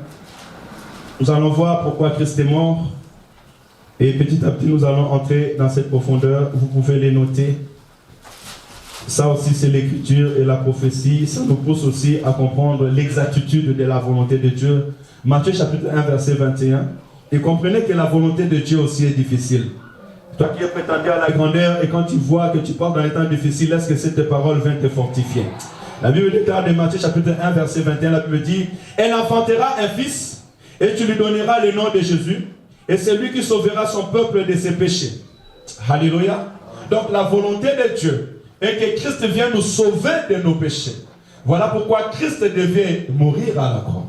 Nous allons voir pourquoi Christ est mort. Et petit à petit, nous allons entrer dans cette profondeur. Vous pouvez les noter. Ça aussi, c'est l'écriture et la prophétie. Ça nous pousse aussi à comprendre l'exactitude de la volonté de Dieu. Matthieu chapitre 1, verset 21. Et comprenez que la volonté de Dieu aussi est difficile. Toi qui es prétendu à la grandeur, et quand tu vois que tu pars dans les temps difficiles, laisse que cette parole vienne te fortifier. La Bible déclare de Matthieu chapitre 1, verset 21, la Bible dit, « Elle enfantera un fils, et tu lui donneras le nom de Jésus, et c'est lui qui sauvera son peuple de ses péchés. » Alléluia. Donc la volonté de Dieu est que Christ vienne nous sauver de nos péchés. Voilà pourquoi Christ devait mourir à la croix.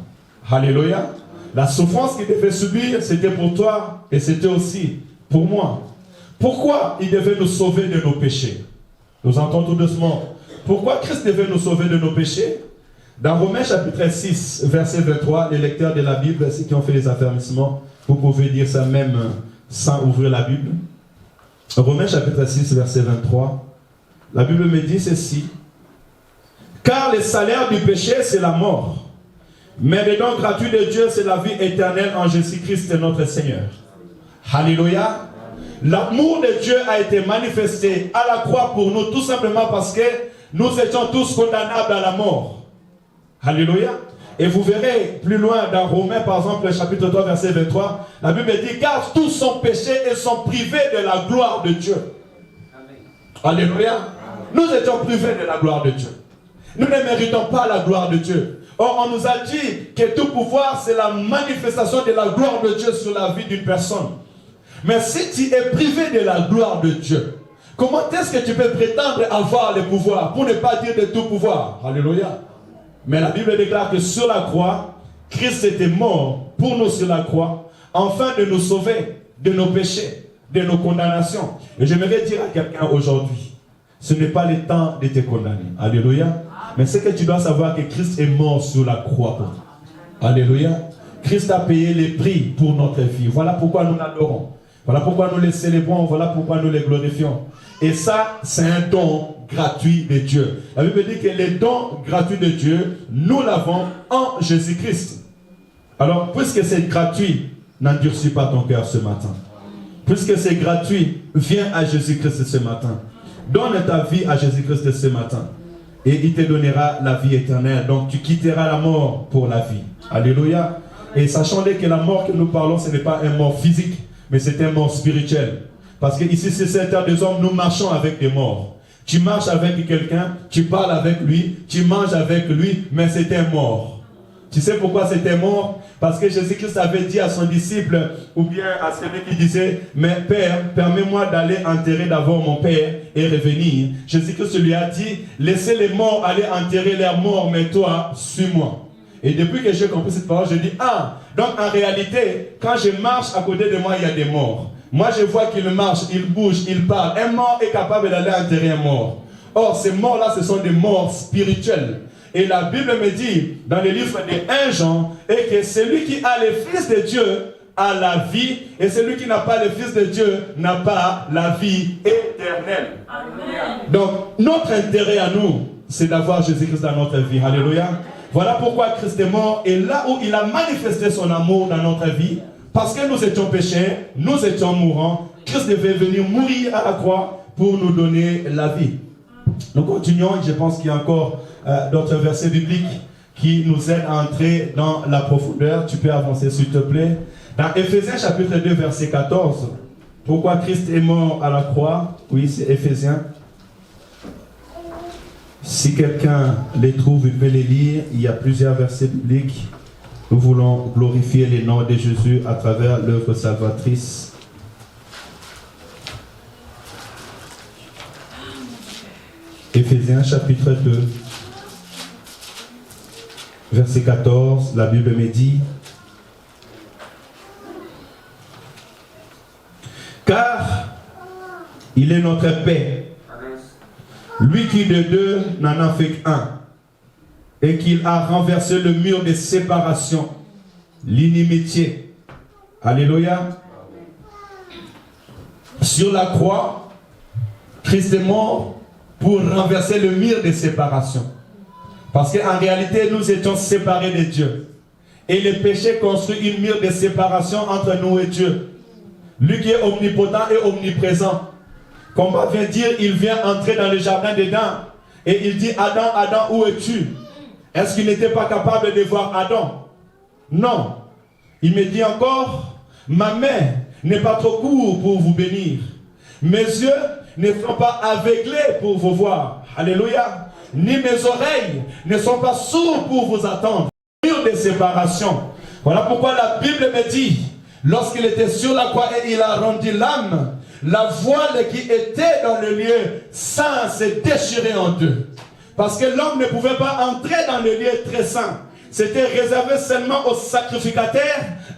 Alléluia. La souffrance qu'il devait subir, c'était pour toi et c'était aussi pour moi. Pourquoi il devait nous sauver de nos péchés? Nous entendons tout doucement. Pourquoi Christ devait nous sauver de nos péchés? Dans Romains chapitre 6, verset 23, les lecteurs de la Bible, ceux qui ont fait les affermissements, vous pouvez dire ça même sans ouvrir la Bible. Romains chapitre 6, verset 23, la Bible me dit ceci. Car le salaire du péché, c'est la mort. Mais le don gratuit de Dieu, c'est la vie éternelle en Jésus-Christ notre Seigneur. Alléluia. L'amour de Dieu a été manifesté à la croix pour nous, tout simplement parce que nous étions tous condamnables à la mort. Alléluia. Et vous verrez plus loin dans Romains, par exemple, le chapitre 3, verset 23, la Bible dit, car tous sont péchés et sont privés de la gloire de Dieu. Amen. Alléluia. Amen. Nous étions privés de la gloire de Dieu. Nous ne méritons pas la gloire de Dieu. Or, on nous a dit que tout pouvoir, c'est la manifestation de la gloire de Dieu sur la vie d'une personne. Mais si tu es privé de la gloire de Dieu, comment est-ce que tu peux prétendre avoir le pouvoir, pour ne pas dire de tout pouvoir? Alléluia. Mais la Bible déclare que sur la croix, Christ était mort pour nous sur la croix, afin de nous sauver de nos péchés, de nos condamnations. Et j'aimerais dire à quelqu'un aujourd'hui, ce n'est pas le temps de te condamner. Alléluia. Mais c'est que tu dois savoir que Christ est mort sur la croix pour toi. Alléluia. Christ a payé les prix pour notre vie. Voilà pourquoi nous l'adorons. Voilà pourquoi nous les célébrons. Voilà pourquoi nous les glorifions. Et ça, c'est un don gratuit de Dieu. La Bible dit que les dons gratuits de Dieu, nous l'avons en Jésus-Christ. Alors, puisque c'est gratuit, n'endurcis pas ton cœur ce matin. Puisque c'est gratuit, viens à Jésus-Christ ce matin. Donne ta vie à Jésus-Christ ce matin. Et il te donnera la vie éternelle. Donc tu quitteras la mort pour la vie. Alléluia. Et sachant que la mort que nous parlons, ce n'est pas un mort physique, mais c'est un mort spirituel. Parce que ici, c'est cette terre des hommes, nous marchons avec des morts. Tu marches avec quelqu'un, tu parles avec lui, tu manges avec lui, mais c'est un mort. Tu sais pourquoi c'était mort? Parce que Jésus-Christ avait dit à son disciple, ou bien à celui qui disait, mais Père, permets-moi d'aller enterrer d'abord mon Père et revenir. Jésus-Christ lui a dit, laissez les morts aller enterrer leurs morts, mais toi, suis-moi. Et depuis que j'ai compris cette parole, je dis, ah, donc en réalité, quand je marche à côté de moi, il y a des morts. Moi, je vois qu'il marche, il bouge, il parle. Un mort est capable d'aller enterrer un mort. Or, ces morts-là, ce sont des morts spirituelles. Et la Bible me dit, dans le livre de 1 Jean, et que celui qui a le Fils de Dieu a la vie, et celui qui n'a pas le Fils de Dieu n'a pas la vie éternelle. Amen. Donc, notre intérêt à nous, c'est d'avoir Jésus-Christ dans notre vie. Alléluia. Voilà pourquoi Christ est mort, et là où il a manifesté son amour dans notre vie, parce que nous étions pécheurs, nous étions mourants, Christ devait venir mourir à la croix pour nous donner la vie. Nous continuons, je pense qu'il y a encore d'autres versets bibliques qui nous aident à entrer dans la profondeur. Tu peux avancer s'il te plaît. Dans Éphésiens chapitre 2 verset 14, pourquoi Christ est mort à la croix? Oui, c'est Éphésiens. Si quelqu'un les trouve, il peut les lire. Il y a plusieurs versets bibliques. Nous voulons glorifier le nom de Jésus à travers l'œuvre salvatrice. Éphésiens chapitre 2, verset 14, la Bible me dit, car il est notre paix, lui qui de deux n'en a fait qu'un, et qu'il a renversé le mur de séparation, l'inimitié. Alléluia. Sur la croix, Christ est mort pour renverser le mur de séparation. Parce qu'en réalité, nous étions séparés de Dieu. Et le péché construit une mur de séparation entre nous et Dieu. Lui qui est omnipotent et omniprésent. Comme on vient dire, il vient entrer dans le jardin d'Éden. Et il dit, Adam, Adam, où es-tu? Est-ce qu'il n'était pas capable de voir Adam? Non. Il me dit encore, ma main n'est pas trop courte pour vous bénir. Mes yeux ne sont pas aveuglés pour vous voir. Alléluia. Ni mes oreilles ne sont pas sourds pour vous attendre. Mur de séparation. Voilà pourquoi la Bible me dit, lorsqu'il était sur la croix et il a rendu l'âme, la voile qui était dans le lieu saint s'est déchirée en deux. Parce que l'homme ne pouvait pas entrer dans le lieu très saint. C'était réservé seulement aux sacrificateurs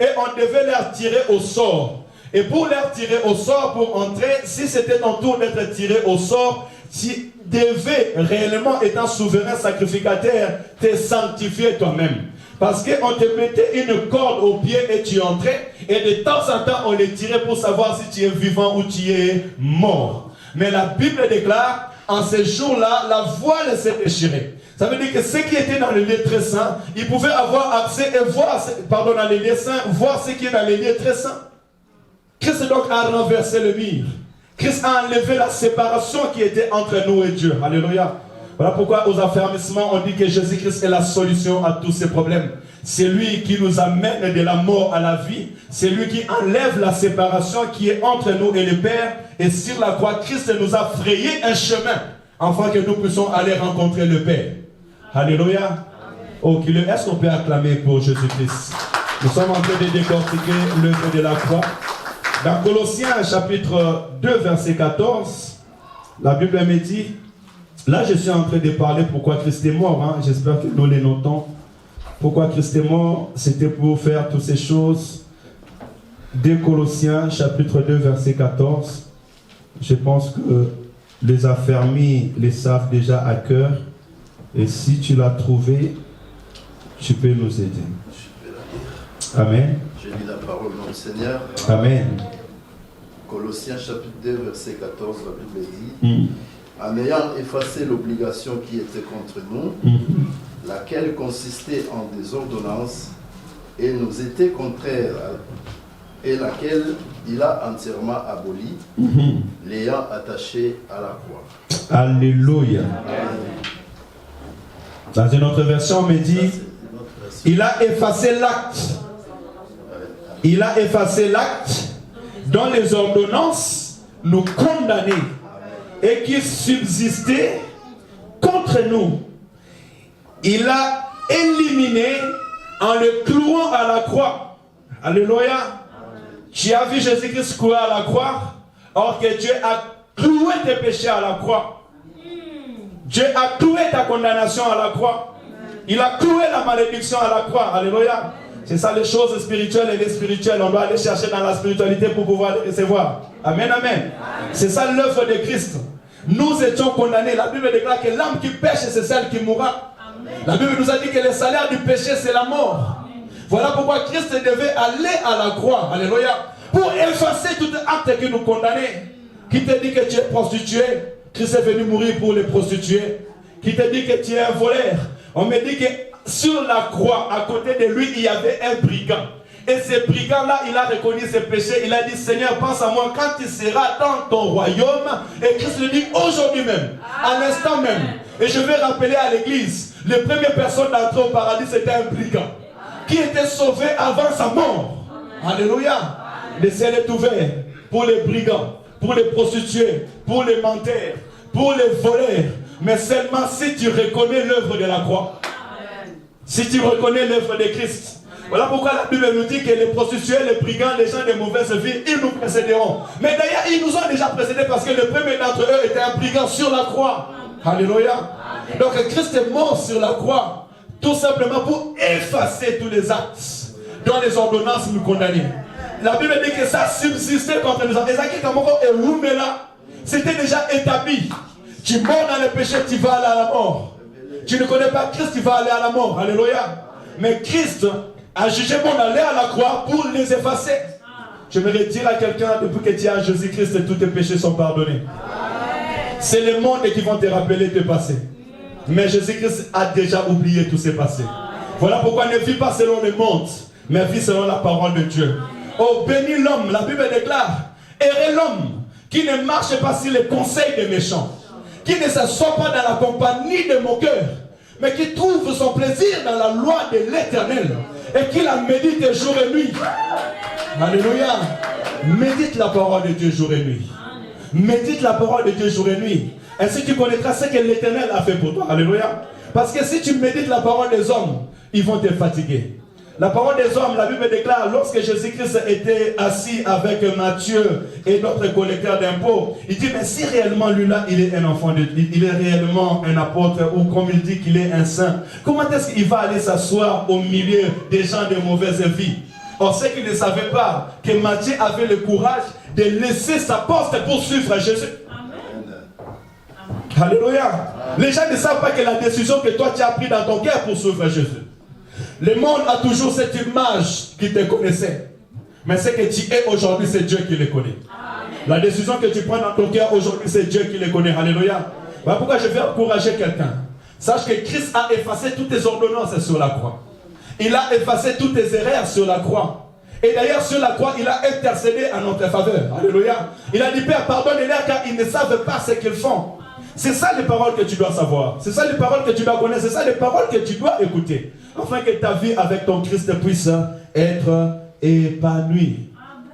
et on devait les tirer au sort. Et pour les tirer au sort, pour entrer, si c'était ton tour d'être tiré au sort, tu devais réellement, étant souverain sacrificateur, te sanctifier toi-même. Parce qu'on te mettait une corde au pied et tu entrais, et de temps en temps, on les tirait pour savoir si tu es vivant ou tu es mort. Mais la Bible déclare, en ces jours-là, la voile s'est déchirée. Ça veut dire que ceux qui étaient dans le lieu très saint, ils pouvaient avoir accès et voir, pardon, dans les lieux saints, voir ce qui est dans les lieux très saints. Christ donc a renversé le mur. Christ a enlevé la séparation qui était entre nous et Dieu. Alléluia. Voilà pourquoi aux affermissements on dit que Jésus-Christ est la solution à tous ces problèmes. C'est lui qui nous amène de la mort à la vie. C'est lui qui enlève la séparation qui est entre nous et le Père. Et sur la croix, Christ nous a frayé un chemin afin que nous puissions aller rencontrer le Père. Alléluia. Oh, est-ce qu'on peut acclamer pour Jésus-Christ? Nous sommes en train de décortiquer l'œuvre de la croix. Dans Colossiens chapitre 2 verset 14, la Bible me dit, là je suis en train de parler pourquoi Christ est mort, hein? J'espère que nous les notons. Pourquoi Christ est mort, c'était pour faire toutes ces choses. De Colossiens chapitre 2 verset 14, je pense que les affermis les savent déjà à cœur. Et si tu l'as trouvé, tu peux nous aider. Je vais la lire. Amen. Je lis la parole du Seigneur. Amen. Colossiens chapitre 2 verset 14, la Bible dit, en ayant effacé l'obligation qui était contre nous, laquelle consistait en des ordonnances et nous était contraire, et laquelle il a entièrement abolie, l'ayant attaché à la croix. Alléluia. Dans une autre version, on me dit, il a effacé l'acte. Il a effacé l'acte dont les ordonnances nous condamnaient et qui subsistait contre nous. Il a éliminé en le clouant à la croix. Alléluia. Tu as vu Jésus-Christ cloué à la croix, or que Dieu a cloué tes péchés à la croix. Dieu a cloué ta condamnation à la croix. Il a cloué la malédiction à la croix. Alléluia. C'est ça les choses spirituelles et les spirituelles. On doit aller chercher dans la spiritualité pour pouvoir les recevoir. Amen, amen. C'est ça l'œuvre de Christ. Nous étions condamnés. La Bible déclare que l'âme qui pêche, c'est celle qui mourra. La Bible nous a dit que le salaire du péché, c'est la mort. Voilà pourquoi Christ devait aller à la croix. Alléluia. Pour effacer tout acte qui nous condamnait. Qui te dit que tu es prostitué? Christ est venu mourir pour les prostituées. Qui te dit que tu es un voleur? On me dit que sur la croix, à côté de lui, il y avait un brigand. Et ce brigand-là, il a reconnu ses péchés. Il a dit, Seigneur, pense à moi quand tu seras dans ton royaume. Et Christ lui dit, aujourd'hui même, à l'instant même. Et je vais rappeler à l'église, les premières personnes d'entrer au paradis, c'était un brigand. Qui était sauvé avant sa mort. Alléluia. Le ciel est ouvert pour les brigands, pour les prostituées, pour les menteurs, pour les voleurs. Mais seulement si tu reconnais l'œuvre de la croix. Si tu reconnais l'œuvre de Christ. Voilà pourquoi la Bible nous dit que les prostituées, les brigands, les gens de mauvaise vie, ils nous précéderont. Mais d'ailleurs, ils nous ont déjà précédés parce que le premier d'entre eux était un brigand sur la croix. Alléluia. Donc Christ est mort sur la croix. Tout simplement pour effacer tous les actes dont les ordonnances nous condamnaient. La Bible dit que ça subsistait contre nous. C'était déjà établi. Tu meurs dans le péché, tu vas aller à la mort. Tu ne connais pas Christ, tu vas aller à la mort. Alléluia. Mais Christ a jugé bon d'aller à la croix pour les effacer. J'aimerais dire à quelqu'un, depuis que tu as Jésus-Christ, tous tes péchés sont pardonnés. C'est le monde qui vont te rappeler tes passés. Mais Jésus-Christ a déjà oublié tous ses passés. Voilà pourquoi ne vis pas selon le monde, mais vis selon la parole de Dieu. Oh, bénis l'homme, la Bible déclare, heureux l'homme qui ne marche pas sur les conseils des méchants, qui ne s'assoit pas dans la compagnie de moqueurs, mais qui trouve son plaisir dans la loi de l'Éternel et qui la médite jour et nuit. Alléluia. Médite la parole de Dieu jour et nuit. Médite la parole de Dieu jour et nuit. Ainsi tu connaîtras ce que l'Éternel a fait pour toi. Alléluia. Parce que si tu médites la parole des hommes, ils vont te fatiguer. La parole des hommes, la Bible déclare, lorsque Jésus-Christ était assis avec Matthieu et d'autres collecteurs d'impôts, il dit, mais si réellement lui-là, il est un enfant de Dieu, il est réellement un apôtre, ou comme il dit qu'il est un saint, comment est-ce qu'il va aller s'asseoir au milieu des gens de mauvaise vie? Or, ceux qui ne savaient pas que Matthieu avait le courage de laisser sa poste pour suivre Jésus. Amen. Alléluia. Les gens ne savent pas que la décision que toi tu as prise dans ton cœur pour suivre Jésus. Le monde a toujours cette image qui te connaissait. Mais ce que tu es aujourd'hui, c'est Dieu qui le connaît. Amen. La décision que tu prends dans ton cœur aujourd'hui, c'est Dieu qui le connaît. Alléluia. Voilà pourquoi je vais encourager quelqu'un. Sache que Christ a effacé toutes tes ordonnances sur la croix. Il a effacé toutes tes erreurs sur la croix. Et d'ailleurs, sur la croix, il a intercédé en notre faveur. Alléluia. Il a dit, Père, pardonne-les car ils ne savent pas ce qu'ils font. C'est ça les paroles que tu dois savoir. C'est ça les paroles que tu dois connaître. C'est ça les paroles que tu dois écouter. Afin que ta vie avec ton Christ puisse être épanouie.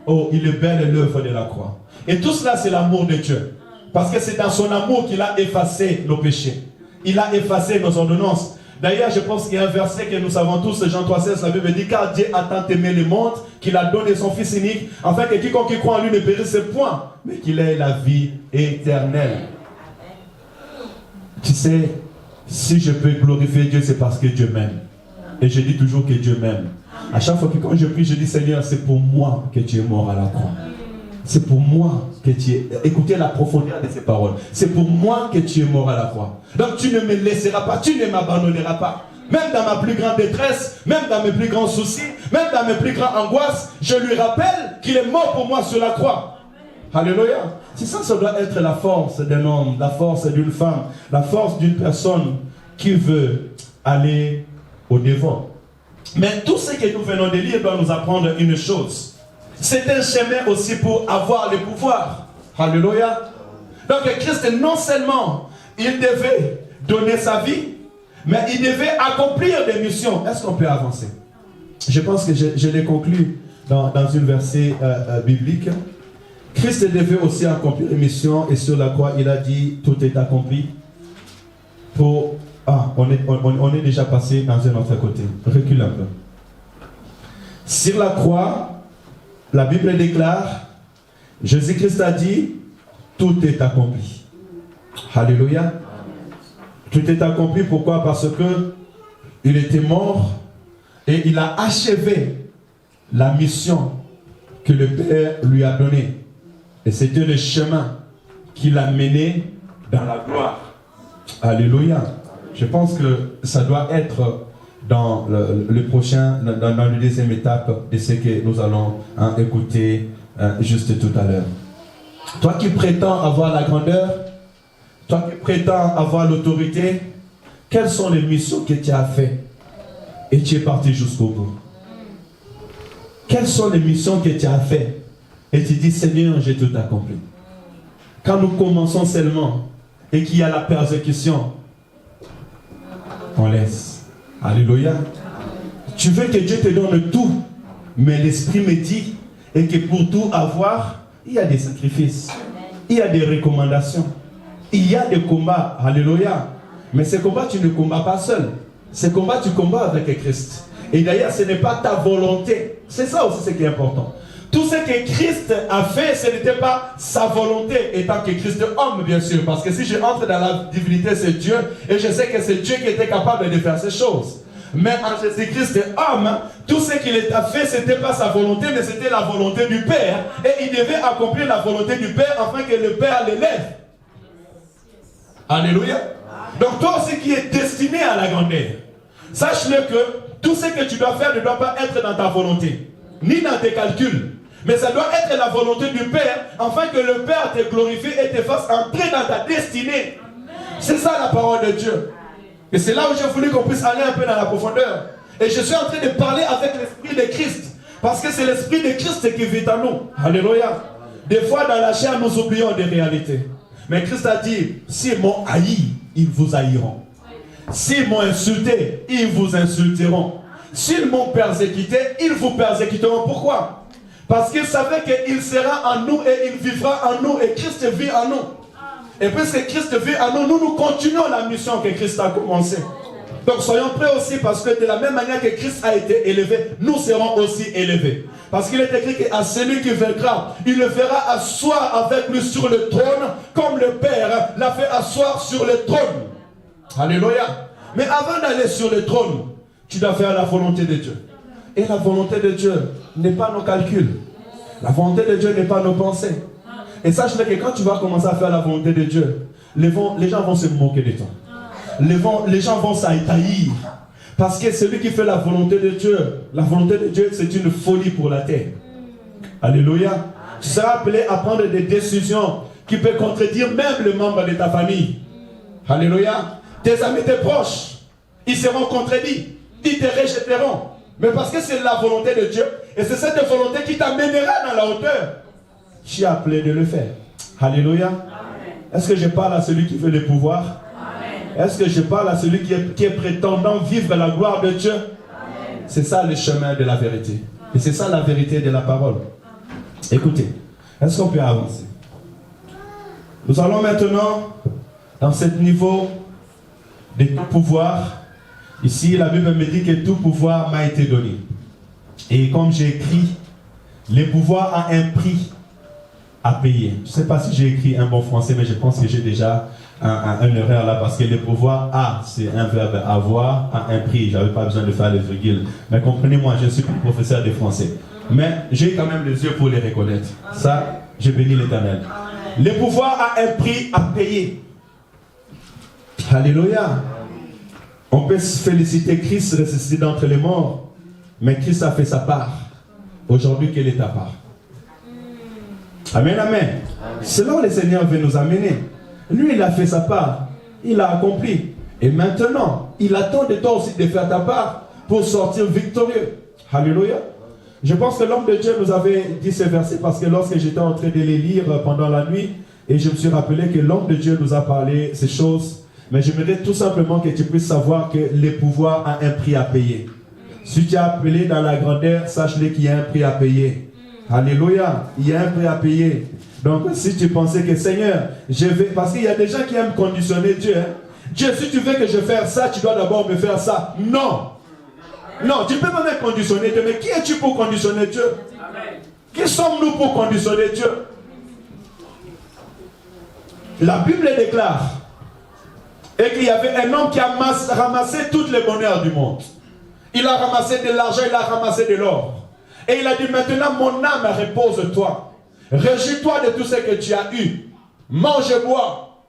Oh, il est belle l'œuvre de la croix. Et tout cela, c'est l'amour de Dieu. Parce que c'est dans son amour qu'il a effacé nos péchés. Il a effacé nos ordonnances. D'ailleurs, je pense qu'il y a un verset que nous savons tous, Jean 3,16, la Bible dit, car Dieu a tant aimé le monde qu'il a donné son Fils unique, afin que quiconque qui croit en lui ne périsse point, mais qu'il ait la vie éternelle. Tu sais, si je peux glorifier Dieu, c'est parce que Dieu m'aime. Et je dis toujours que Dieu m'aime. À chaque fois que quand je prie, je dis, Seigneur, c'est pour moi que tu es mort à la croix. C'est pour moi que tu es... Écoutez la profondeur de ces paroles. C'est pour moi que tu es mort à la croix. Donc tu ne me laisseras pas, tu ne m'abandonneras pas. Même dans ma plus grande détresse, même dans mes plus grands soucis, même dans mes plus grandes angoisses, je lui rappelle qu'il est mort pour moi sur la croix. Alléluia. C'est ça, ça doit être la force d'un homme, la force d'une femme, la force d'une personne qui veut aller au-devant. Mais tout ce que nous venons de lire doit nous apprendre une chose. C'est un chemin aussi pour avoir le pouvoir. Alléluia. Donc Christ, non seulement il devait donner sa vie, mais il devait accomplir des missions. Est-ce qu'on peut avancer? Je pense que je l'ai conclu dans une verset biblique. Christ devait aussi accomplir des missions et sur la croix il a dit tout est accompli. On est déjà passé dans un autre côté. Recule un peu. Sur la croix, la Bible déclare, Jésus-Christ a dit, tout est accompli. Alléluia. Tout est accompli, pourquoi? Parce que il était mort et il a achevé la mission que le Père lui a donnée. Et c'était le chemin qui l'a mené dans la gloire. Alléluia. Je pense que ça doit être dans le prochain, dans la deuxième étape de ce que nous allons écouter juste tout à l'heure. Toi qui prétends avoir la grandeur, toi qui prétends avoir l'autorité, quelles sont les missions que tu as faites et tu es parti jusqu'au bout? Quelles sont les missions que tu as faites et tu dis, Seigneur, j'ai tout accompli? Quand nous commençons seulement et qu'il y a la persécution, on laisse. Alléluia. Tu veux que Dieu te donne tout, mais l'Esprit me dit et que pour tout avoir, il y a des sacrifices, il y a des recommandations, il y a des combats. Alléluia. Mais ces combats, tu ne combats pas seul. Ces combats, tu combats avec Christ. Et d'ailleurs, ce n'est pas ta volonté. C'est ça aussi ce qui est important. Tout ce que Christ a fait, ce n'était pas sa volonté, étant que Christ est homme, bien sûr. Parce que si je entre dans la divinité, c'est Dieu. Et je sais que c'est Dieu qui était capable de faire ces choses. Mais en Jésus-Christ est homme, tout ce qu'il a fait, ce n'était pas sa volonté, mais c'était la volonté du Père. Et il devait accomplir la volonté du Père afin que le Père l'élève. Alléluia. Donc toi aussi qui es destiné à la grandeur, sache-le que tout ce que tu dois faire ne doit pas être dans ta volonté, ni dans tes calculs. Mais ça doit être la volonté du Père, afin que le Père te glorifie et te fasse entrer dans ta destinée. C'est ça la parole de Dieu. Et c'est là où j'ai voulu qu'on puisse aller un peu dans la profondeur. Et je suis en train de parler avec l'Esprit de Christ. Parce que c'est l'Esprit de Christ qui vit en nous. Alléluia. Des fois dans la chair, nous oublions des réalités. Mais Christ a dit, s'ils m'ont haï, ils vous haïront. S'ils m'ont insulté, ils vous insulteront. S'ils m'ont persécuté, ils vous persécuteront. Pourquoi? Parce qu'il savait qu'il sera en nous et il vivra en nous et Christ vit en nous. Et puisque Christ vit en nous, nous continuons la mission que Christ a commencée. Donc soyons prêts aussi parce que de la même manière que Christ a été élevé, nous serons aussi élevés. Parce qu'il est écrit qu'à celui qui vaincra, il le fera asseoir avec lui sur le trône, comme le Père l'a fait asseoir sur le trône. Alléluia. Mais avant d'aller sur le trône, tu dois faire la volonté de Dieu. Et la volonté de Dieu n'est pas nos calculs. La volonté de Dieu n'est pas nos pensées. Et sache-le que quand tu vas commencer à faire la volonté de Dieu, les gens vont se moquer de toi. Les gens vont s'haïr. Parce que celui qui fait la volonté de Dieu, c'est une folie pour la terre. Alléluia. Tu seras appelé à prendre des décisions qui peuvent contredire même le membre de ta famille. Alléluia. Tes amis, tes proches, ils seront contredits. Ils te rejetteront. Mais parce que c'est la volonté de Dieu, et c'est cette volonté qui t'amènera dans la hauteur, tu es appelé de le faire. Alléluia. Est-ce que je parle à celui qui veut le pouvoir? Est-ce que je parle à celui qui est prétendant vivre la gloire de Dieu? C'est ça le chemin de la vérité. Et c'est ça la vérité de la parole. Écoutez, est-ce qu'on peut avancer? Nous allons maintenant dans ce niveau de tout pouvoir. Ici, la Bible me dit que tout pouvoir m'a été donné. Et comme j'ai écrit, le pouvoir a un prix à payer. Je ne sais pas si j'ai écrit un bon français, mais je pense que j'ai déjà un erreur là, parce que le pouvoir a, c'est un verbe avoir, a un prix. Je n'avais pas besoin de faire les virgules. Mais comprenez-moi, je suis professeur de français. Mais j'ai quand même les yeux pour les reconnaître. Ça, je bénis l'Éternel. Le pouvoir a un prix à payer. Alléluia. On peut se féliciter Christ ressuscité d'entre les morts, mais Christ a fait sa part. Aujourd'hui, quelle est ta part? Amen, amen. C'est là où le Seigneur veut nous amener. Lui, il a fait sa part. Il a accompli. Et maintenant, il attend de toi aussi de faire ta part pour sortir victorieux. Alléluia. Je pense que l'homme de Dieu nous avait dit ces versets parce que lorsque j'étais en train de les lire pendant la nuit, et je me suis rappelé que l'homme de Dieu nous a parlé ces choses. Mais j'aimerais tout simplement que tu puisses savoir que le pouvoir a un prix à payer. Si tu es appelé dans la grandeur, sache-le qu'il y a un prix à payer. Alléluia, il y a un prix à payer. Donc si tu pensais que Seigneur, je vais... Parce qu'il y a des gens qui aiment conditionner Dieu. Hein? Dieu, si tu veux que je fasse ça, tu dois d'abord me faire ça. Non. Non, tu peux même conditionner Dieu. Mais qui es-tu pour conditionner Dieu? Qui sommes-nous pour conditionner Dieu? La Bible déclare et qu'il y avait un homme qui a ramassé tous les bonheurs du monde. Il a ramassé de l'argent, il a ramassé de l'or. Et il a dit, maintenant mon âme repose-toi. Réjouis-toi de tout ce que tu as eu. Mange et bois.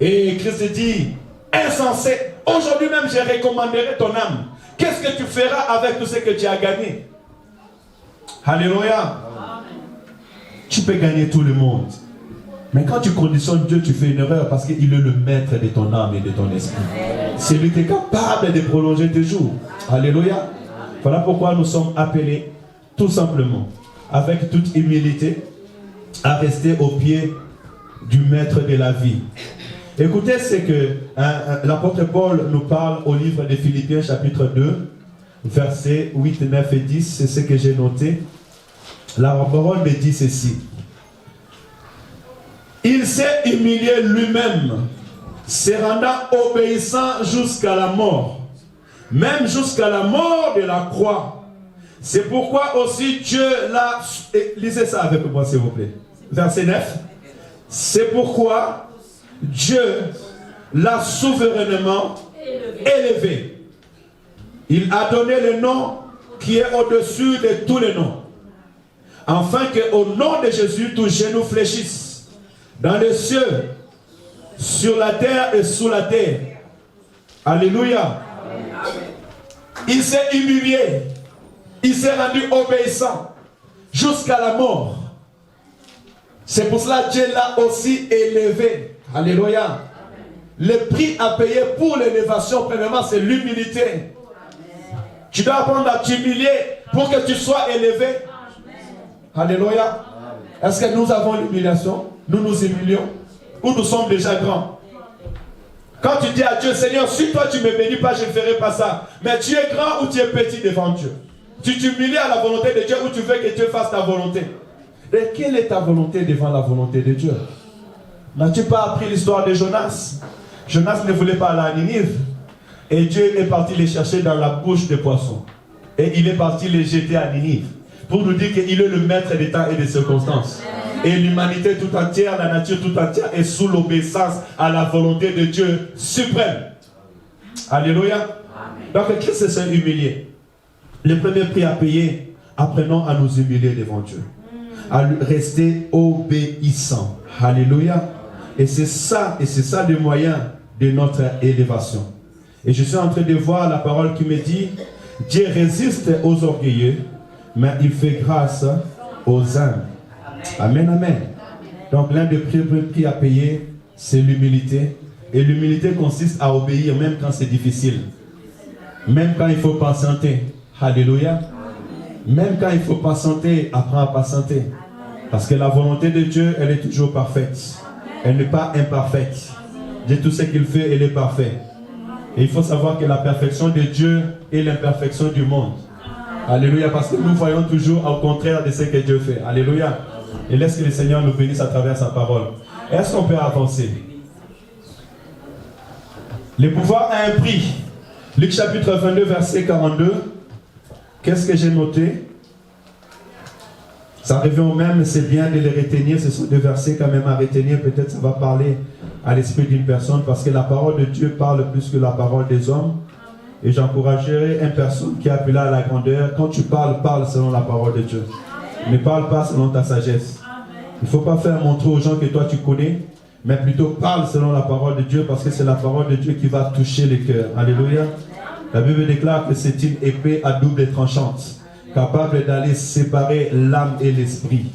Et Christ dit, insensé, aujourd'hui même je recommanderai ton âme. Qu'est-ce que tu feras avec tout ce que tu as gagné? Alléluia. Amen. Tu peux gagner tout le monde. Mais quand tu conditionnes Dieu, tu fais une erreur parce qu'il est le maître de ton âme et de ton esprit. C'est lui qui est capable de prolonger tes jours. Alléluia. Voilà pourquoi nous sommes appelés, tout simplement, avec toute humilité, à rester au pied du maître de la vie. Écoutez ce que l'apôtre Paul nous parle au livre de Philippiens chapitre 2, versets 8, 9 et 10. C'est ce que j'ai noté. La parole me dit ceci. Il s'est humilié lui-même, se rendant obéissant jusqu'à la mort, même jusqu'à la mort de la croix. C'est pourquoi aussi Dieu l'a... Lisez ça avec moi s'il vous plaît. Verset 9. C'est pourquoi Dieu l'a souverainement élevé. Il a donné le nom qui est au-dessus de tous les noms, afin qu'au nom de Jésus, tout genou fléchisse, dans les cieux, sur la terre et sous la terre. Alléluia. Amen. Il s'est humilié. Il s'est rendu obéissant jusqu'à la mort. C'est pour cela que Dieu l'a aussi élevé. Alléluia. Amen. Le prix à payer pour l'élévation, premièrement, c'est l'humilité. Tu dois apprendre à t'humilier pour que tu sois élevé. Amen. Alléluia. Est-ce que nous avons l'humiliation? Nous nous humilions? Ou nous sommes déjà grands? Quand tu dis à Dieu, Seigneur, si toi tu ne me bénis pas, je ne ferai pas ça. Mais tu es grand ou tu es petit devant Dieu? Tu t'humilies à la volonté de Dieu ou tu veux que Dieu fasse ta volonté? Et quelle est ta volonté devant la volonté de Dieu? N'as-tu pas appris l'histoire de Jonas? Jonas ne voulait pas aller à Ninive. Et Dieu est parti les chercher dans la bouche des poissons. Et il est parti les jeter à Ninive. Pour nous dire qu'il est le maître des temps et des circonstances. Et l'humanité tout entière, la nature tout entière est sous l'obéissance à la volonté de Dieu suprême. Alléluia. Amen. Donc Christ s'est humilié. Le premier prix à payer, apprenons à nous humilier devant Dieu. À rester obéissant. Alléluia. Et c'est ça le moyen de notre élévation. Et je suis en train de voir la parole qui me dit, Dieu résiste aux orgueilleux, mais il fait grâce aux humbles. Amen, amen. Donc l'un des prix à payer, c'est l'humilité. Et l'humilité consiste à obéir même quand c'est difficile. Même quand il faut patienter. Alléluia. Même quand il faut patienter, apprends à patienter. Parce que la volonté de Dieu, elle est toujours parfaite. Elle n'est pas imparfaite. Dieu, tout ce qu'il fait, il est parfait. Et il faut savoir que la perfection de Dieu est l'imperfection du monde. Alléluia. Parce que nous voyons toujours au contraire de ce que Dieu fait. Alléluia. Et laisse que le Seigneur nous bénisse à travers sa parole. Est-ce qu'on peut avancer? Le pouvoir a un prix. Luc chapitre 22, verset 42. Qu'est-ce que j'ai noté? Ça revient au même, c'est bien de les retenir. Ce sont deux versets quand même à retenir. Peut-être ça va parler à l'esprit d'une personne parce que la parole de Dieu parle plus que la parole des hommes. Et j'encouragerai une personne qui est appelée à la grandeur. Quand tu parles, parle selon la parole de Dieu. Ne parle pas selon ta sagesse. Il ne faut pas faire montrer aux gens que toi tu connais, mais plutôt parle selon la parole de Dieu parce que c'est la parole de Dieu qui va toucher les cœurs. Alléluia. La Bible déclare que c'est une épée à double tranchante, capable d'aller séparer l'âme et l'esprit.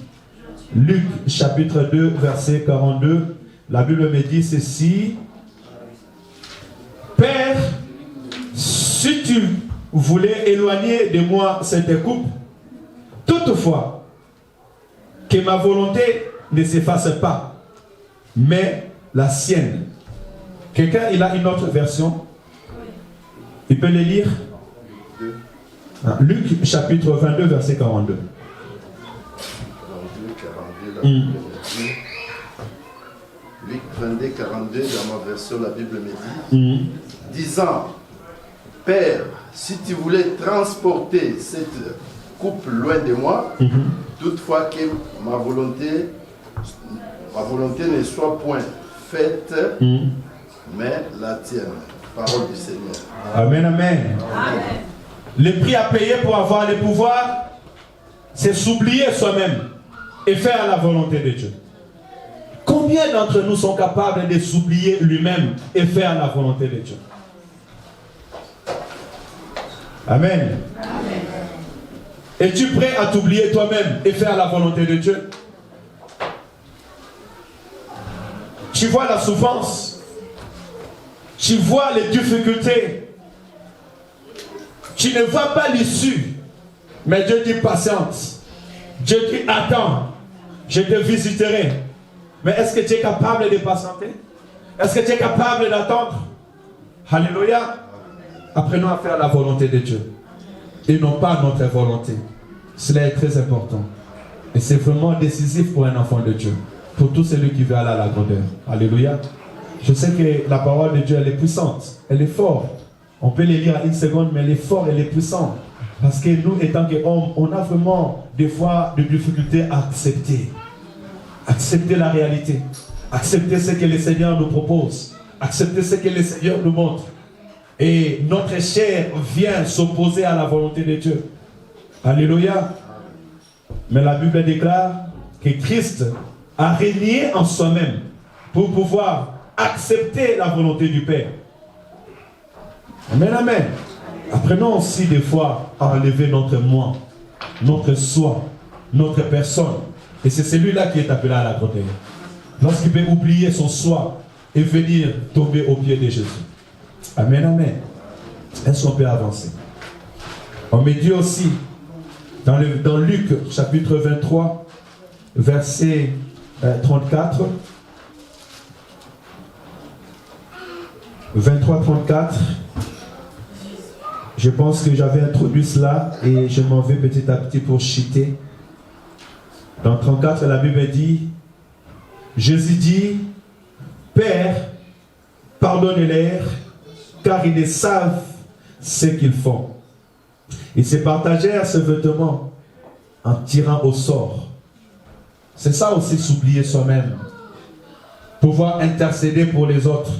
Luc chapitre 2, verset 42, la Bible me dit ceci. Père, si tu voulais éloigner de moi cette coupe, toutefois, que ma volonté ne s'efface pas, mais la sienne. Quelqu'un, il a une autre version? Il peut le lire? Luc chapitre 22, verset 42. 42, Luc 22, 42, dans ma version, la Bible me dit, disant, Père, si tu voulais transporter cette coupe loin de moi, toutefois que ma volonté ne soit point faite, mais la tienne. Parole du Seigneur. Amen, amen. Amen. Le prix à payer pour avoir le pouvoir, c'est s'oublier soi-même et faire la volonté de Dieu. Combien d'entre nous sont capables de s'oublier lui-même et faire la volonté de Dieu? Amen. Amen. Es-tu prêt à t'oublier toi-même et faire la volonté de Dieu? Tu vois la souffrance, tu vois les difficultés, tu ne vois pas l'issue, mais Dieu dit patience, Dieu dit attends, je te visiterai. Mais est-ce que tu es capable de patienter? Est-ce que tu es capable d'attendre? Alléluia. Apprenons à faire la volonté de Dieu et non pas notre volonté. Cela est très important et c'est vraiment décisif pour un enfant de Dieu, pour tout celui qui veut aller à la grandeur. Alléluia. Je sais que la parole de Dieu, elle est puissante, elle est forte. On peut les lire à une seconde, mais elle est forte, elle est puissante. Parce que nous, étant qu'hommes, on a vraiment des fois des difficultés à accepter. Accepter la réalité. Accepter ce que le Seigneur nous propose. Accepter ce que le Seigneur nous montre. Et notre chair vient s'opposer à la volonté de Dieu. Alléluia. Mais la Bible déclare que Christ a régné en soi-même pour pouvoir accepter la volonté du Père. Amen, amen. Apprenons aussi des fois à enlever notre moi, notre soi, notre personne. Et c'est celui-là qui est appelé à la grandeur. Lorsqu'il peut oublier son soi et venir tomber aux pieds de Jésus. Amen, amen. Est-ce qu'on peut avancer? On me dit aussi, dans Luc chapitre 23, verset 34, 23-34, je pense que j'avais introduit cela et je m'en vais petit à petit pour chuter. Dans 34, la Bible dit, Jésus dit, Père, pardonne-leur, car ils ne savent ce qu'ils font. Ils se partagèrent ce vêtement en tirant au sort. C'est ça aussi, s'oublier soi-même. Pouvoir intercéder pour les autres.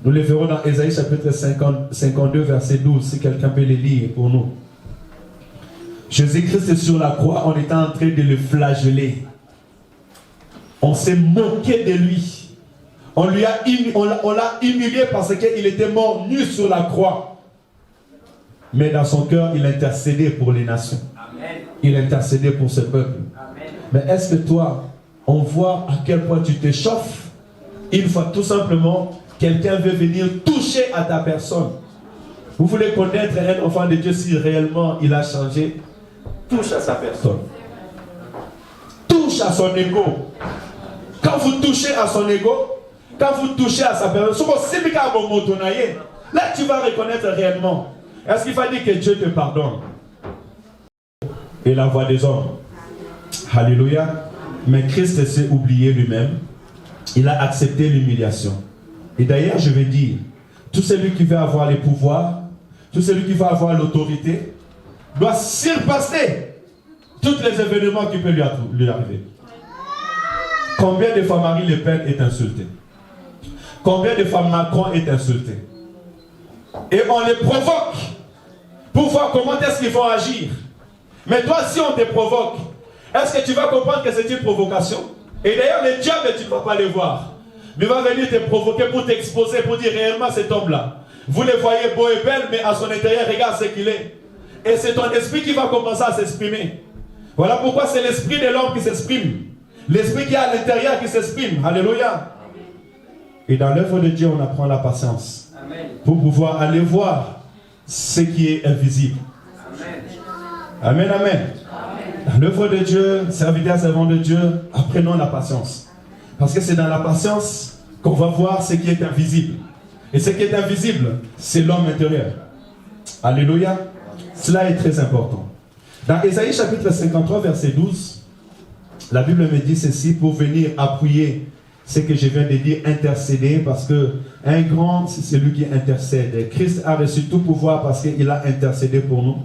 Nous le verrons dans Ésaïe chapitre 52, verset 12, si quelqu'un peut les lire pour nous. Jésus-Christ sur la croix, on était en train de le flageller. On s'est moqué de lui. On l'a humilié parce qu'il était mort nu sur la croix. Mais dans son cœur, il intercédait pour les nations. Amen. Il intercédait pour ce peuple. Amen. Mais est-ce que toi, on voit à quel point tu t'échauffes une fois tout simplement quelqu'un veut venir toucher à ta personne? Vous voulez connaître un enfant de Dieu si réellement il a changé? Touche à sa personne. Touche à son ego. Quand vous touchez à son ego, quand vous touchez à sa personne, là tu vas reconnaître réellement. Est-ce qu'il va dire que Dieu te pardonne? Et la voix des hommes. Alléluia. Mais Christ s'est oublié lui-même. il a accepté l'humiliation. Et d'ailleurs, je vais dire, tout celui qui veut avoir les pouvoirs, tout celui qui veut avoir l'autorité, doit surpasser tous les événements qui peuvent lui arriver. Combien de fois Marine Le Pen est insultée? Combien de fois Macron est insulté? Et on les provoque pour voir comment est-ce qu'ils vont agir. Mais toi, si on te provoque, est-ce que tu vas comprendre que c'est une provocation? Et d'ailleurs, le diable, tu ne vas pas les voir. Mais il va venir te provoquer pour t'exposer, pour dire réellement cet homme-là. Vous le voyez beau et belle, mais à son intérieur, regarde ce qu'il est. Et c'est ton esprit qui va commencer à s'exprimer. Voilà pourquoi c'est l'esprit de l'homme qui s'exprime. L'esprit qui est à l'intérieur qui s'exprime. Alléluia. Et dans l'œuvre de Dieu, on apprend la patience. Amen. Pour pouvoir aller voir ce qui est invisible. Amen, amen. Amen. Dans l'œuvre de Dieu, serviteurs, servants de Dieu, apprenons la patience. Parce que c'est dans la patience qu'on va voir ce qui est invisible. Et ce qui est invisible, c'est l'homme intérieur. Alléluia. Cela est très important. Dans Ésaïe chapitre 53, verset 12, la Bible me dit ceci pour venir appuyer ce que je viens de dire, intercéder, parce que un grand, c'est celui qui intercède. Christ a reçu tout pouvoir parce qu'il a intercédé pour nous.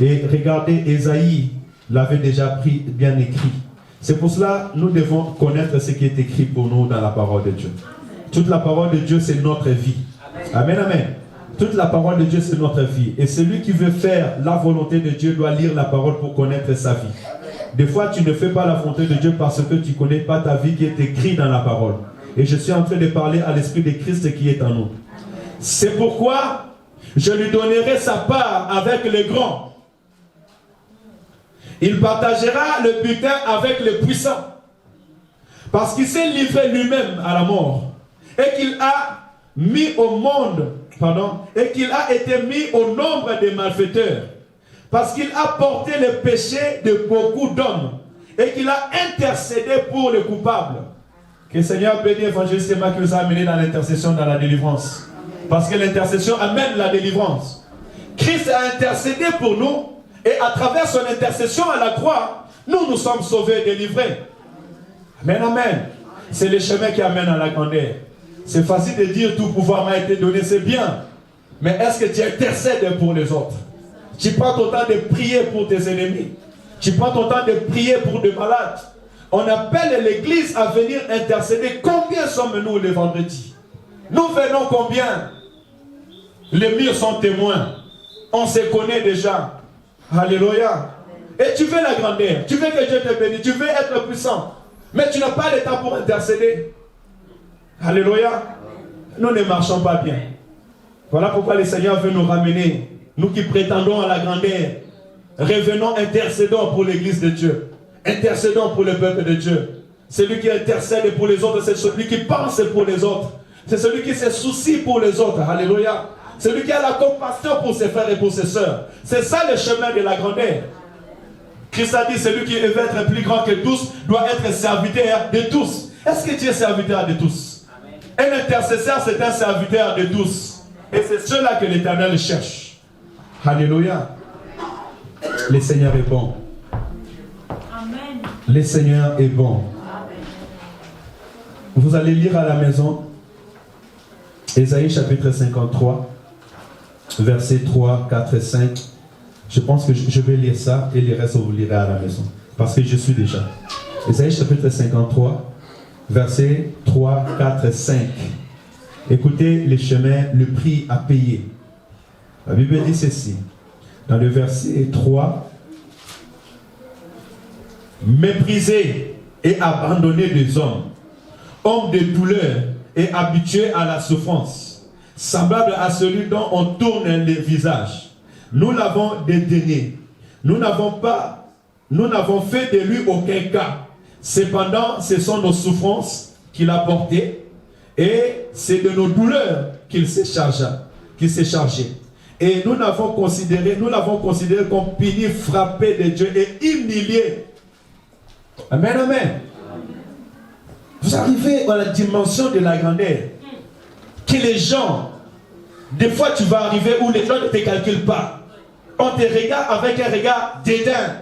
Et regardez, Ésaïe l'avait déjà bien écrit. C'est pour cela que nous devons connaître ce qui est écrit pour nous dans la parole de Dieu. Toute la parole de Dieu, c'est notre vie. Amen, amen. Toute la parole de Dieu, c'est notre vie. Et celui qui veut faire la volonté de Dieu doit lire la parole pour connaître sa vie. Des fois, tu ne fais pas la volonté de Dieu parce que tu ne connais pas ta vie qui est écrite dans la parole. Et je suis en train de parler à l'Esprit de Christ qui est en nous. C'est pourquoi je lui donnerai sa part avec les grands. Il partagera le butin avec les puissants. Parce qu'il s'est livré lui-même à la mort. Et qu'il a mis au monde, et qu'il a été mis au nombre des malfaiteurs. Parce qu'il a porté le péché de beaucoup d'hommes. Et qu'il a intercédé pour les coupables. Que le Seigneur bénisse l'évangéliste qui nous a amenés dans l'intercession, dans la délivrance. Parce que l'intercession amène la délivrance. Christ a intercédé pour nous. Et à travers son intercession à la croix, nous sommes sauvés et délivrés. Amen, amen. C'est le chemin qui amène à la grandeur. C'est facile de dire tout pouvoir m'a été donné, c'est bien. Mais est-ce que tu intercèdes pour les autres? Tu prends ton temps de prier pour tes ennemis. Tu prends ton temps de prier pour des malades. On appelle l'église à venir intercéder. Combien sommes-nous le vendredi? Nous venons combien? Les murs sont témoins. On se connaît déjà. Alléluia. Et tu veux la grandeur. Tu veux que Dieu te bénisse. Tu veux être puissant. Mais tu n'as pas le temps pour intercéder. Alléluia. Nous ne marchons pas bien. Voilà pourquoi le Seigneur veut nous ramener. Nous qui prétendons à la grandeur. Revenons, intercédons pour l'église de Dieu. Intercédons pour le peuple de Dieu. Celui qui intercède pour les autres, c'est celui qui pense pour les autres. C'est celui qui se soucie pour les autres. Alléluia. Celui qui a la compassion pour ses frères et pour ses sœurs. C'est ça le chemin de la grandeur. Christ a dit, celui qui veut être plus grand que tous, doit être serviteur de tous. Est-ce que tu es serviteur de tous? Amen. Un intercesseur, c'est un serviteur de tous. Et c'est cela que l'Éternel cherche. Alléluia. Le Seigneur est bon. Amen. Le Seigneur est bon. Amen. Vous allez lire à la maison Ésaïe chapitre 53. Versets 3, 4 et 5. Je pense que je vais lire ça et les restes vous lirez à la maison. Parce que je suis déjà. Ésaïe chapitre 53, versets 3, 4 et 5. Écoutez les chemins, le prix à payer. La Bible dit ceci. Dans le verset 3. Méprisé et abandonné des hommes. Homme de douleur et habitué à la souffrance. Semblable à celui dont on tourne les visages. Nous l'avons dédaigné. Nous n'avons fait de lui aucun cas. Cependant, ce sont nos souffrances qu'il a portées et c'est de nos douleurs qu'il s'est chargé. Et nous l'avons considéré comme puni, frappé de Dieu et humilié. Amen, amen. Vous arrivez à la dimension de la grandeur. Que les gens, des fois tu vas arriver où les gens ne te calculent pas. On te regarde avec un regard dédain.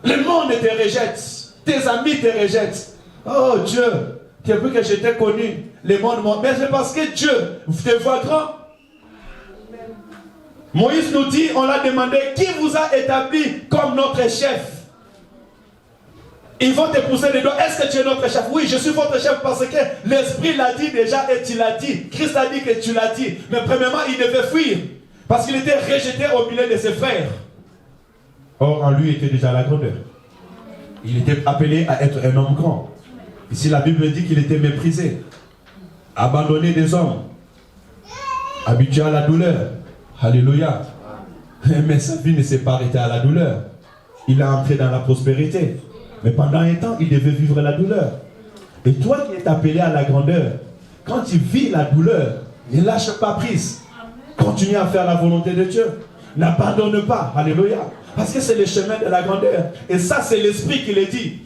Le monde te rejette. Tes amis te rejettent. Oh Dieu, depuis que j'étais connu, le monde m'a... Mais c'est parce que Dieu te voit grand. Moïse nous dit, on l'a demandé, qui vous a établi comme notre chef? Ils vont te pousser les doigts. Est-ce que tu es notre chef? Oui, je suis votre chef parce que l'Esprit l'a dit déjà et tu l'as dit. Christ a dit que tu l'as dit. Mais premièrement, il devait fuir parce qu'il était rejeté au milieu de ses frères. Or, en lui était déjà la grandeur. Il était appelé à être un homme grand. Ici, la Bible dit qu'il était méprisé, abandonné des hommes, habitué à la douleur. Alléluia. Mais sa vie ne s'est pas arrêtée à la douleur. Il a entré dans la prospérité. Mais pendant un temps, il devait vivre la douleur. Et toi qui es appelé à la grandeur, quand tu vis la douleur, ne lâche pas prise. Continue à faire la volonté de Dieu. N'abandonne pas. Alléluia. Parce que c'est le chemin de la grandeur. Et ça, c'est l'Esprit qui le dit.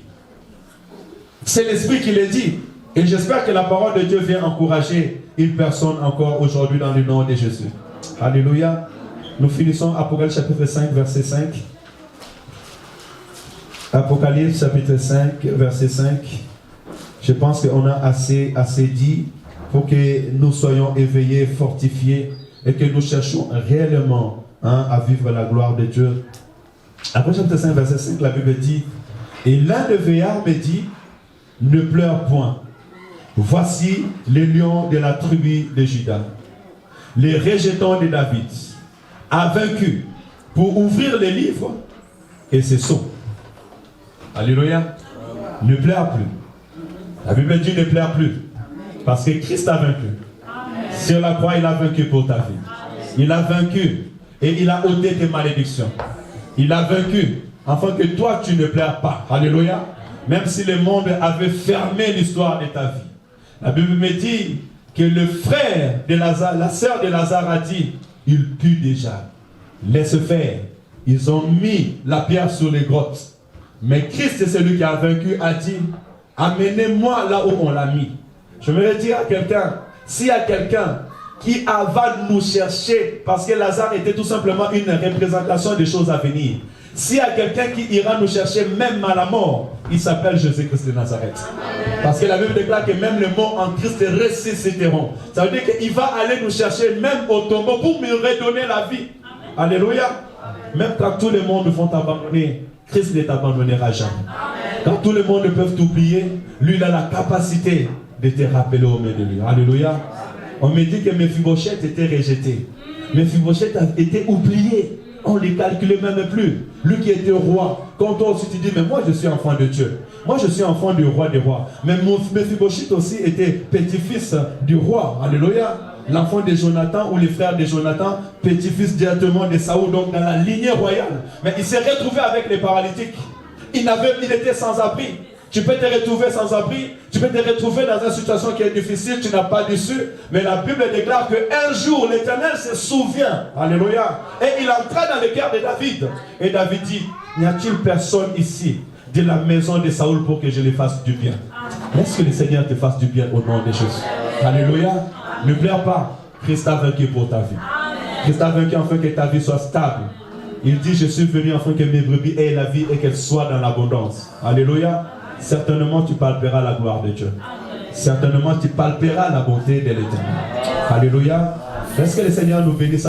C'est l'Esprit qui le dit. Et j'espère que la parole de Dieu vient encourager une personne encore aujourd'hui dans le nom de Jésus. Alléluia. Nous finissons Apocalypse chapitre 5, verset 5. Apocalypse chapitre 5, verset 5. Je pense qu'on a assez dit pour que nous soyons éveillés, fortifiés et que nous cherchions réellement à vivre la gloire de Dieu. Apocalypse chapitre 5, verset 5, la Bible dit: et l'un des veillards me dit, ne pleure point. Voici les lions de la tribu de Juda, les rejetons de David, a vaincu pour ouvrir les livres et ses sceaux. Alléluia. Ne pleure plus. La Bible dit ne pleure plus. Parce que Christ a vaincu. Sur la croix, il a vaincu pour ta vie. Il a vaincu et il a ôté tes malédictions. Il a vaincu afin que toi tu ne pleures pas. Alléluia. Même si le monde avait fermé l'histoire de ta vie. La Bible me dit que le frère de Lazare, la sœur de Lazare a dit, il pue déjà. Laisse faire. Ils ont mis la pierre sur les grottes. Mais Christ est celui qui a vaincu, a dit, amenez-moi là où on l'a mis. Je voudrais dire à quelqu'un, s'il y a quelqu'un qui va nous chercher, parce que Lazare était tout simplement une représentation des choses à venir. S'il y a quelqu'un qui ira nous chercher même à la mort, il s'appelle Jésus-Christ de Nazareth. Parce que la Bible déclare que même les morts en Christ ressusciteront. Ça veut dire qu'il va aller nous chercher même au tombeau pour me redonner la vie. Alléluia. Même quand tout le monde vont t'abandonner, Christ ne t'abandonnera jamais. Quand tout le monde peut t'oublier, lui il a la capacité de te rappeler au milieu de lui. Alléluia. On me dit que Mephibosheth était rejeté. Mephibosheth a été oublié. On ne les calculait même plus. Lui qui était roi. Quand toi aussi tu dis, mais moi je suis enfant de Dieu. Moi je suis enfant du roi des rois. Mais Mephibosheth aussi était petit-fils du roi. Alléluia. L'enfant de Jonathan ou les frères de Jonathan, petit-fils directement de Saoul, donc dans la lignée royale. Mais il s'est retrouvé avec les paralytiques. Il était sans abri. Tu peux te retrouver sans abri, tu peux te retrouver dans une situation qui est difficile, tu n'as pas d'issue. Mais la Bible déclare qu'un jour, l'Éternel se souvient. Alléluia. Et il entra dans le cœur de David. Et David dit, n'y a-t-il personne ici de la maison de Saoul pour que je lui fasse du bien? Est-ce que le Seigneur te fasse du bien au nom de Jésus? Alléluia. Ne pleure pas. Christ a vaincu pour ta vie. Christ a vaincu afin que ta vie soit stable. Il dit, je suis venu afin que mes brebis aient la vie et qu'elles soient dans l'abondance. Alléluia. Certainement tu palperas la gloire de Dieu. Certainement tu palperas la bonté de l'Éternel. Alléluia. Est-ce que le Seigneur nous bénisse?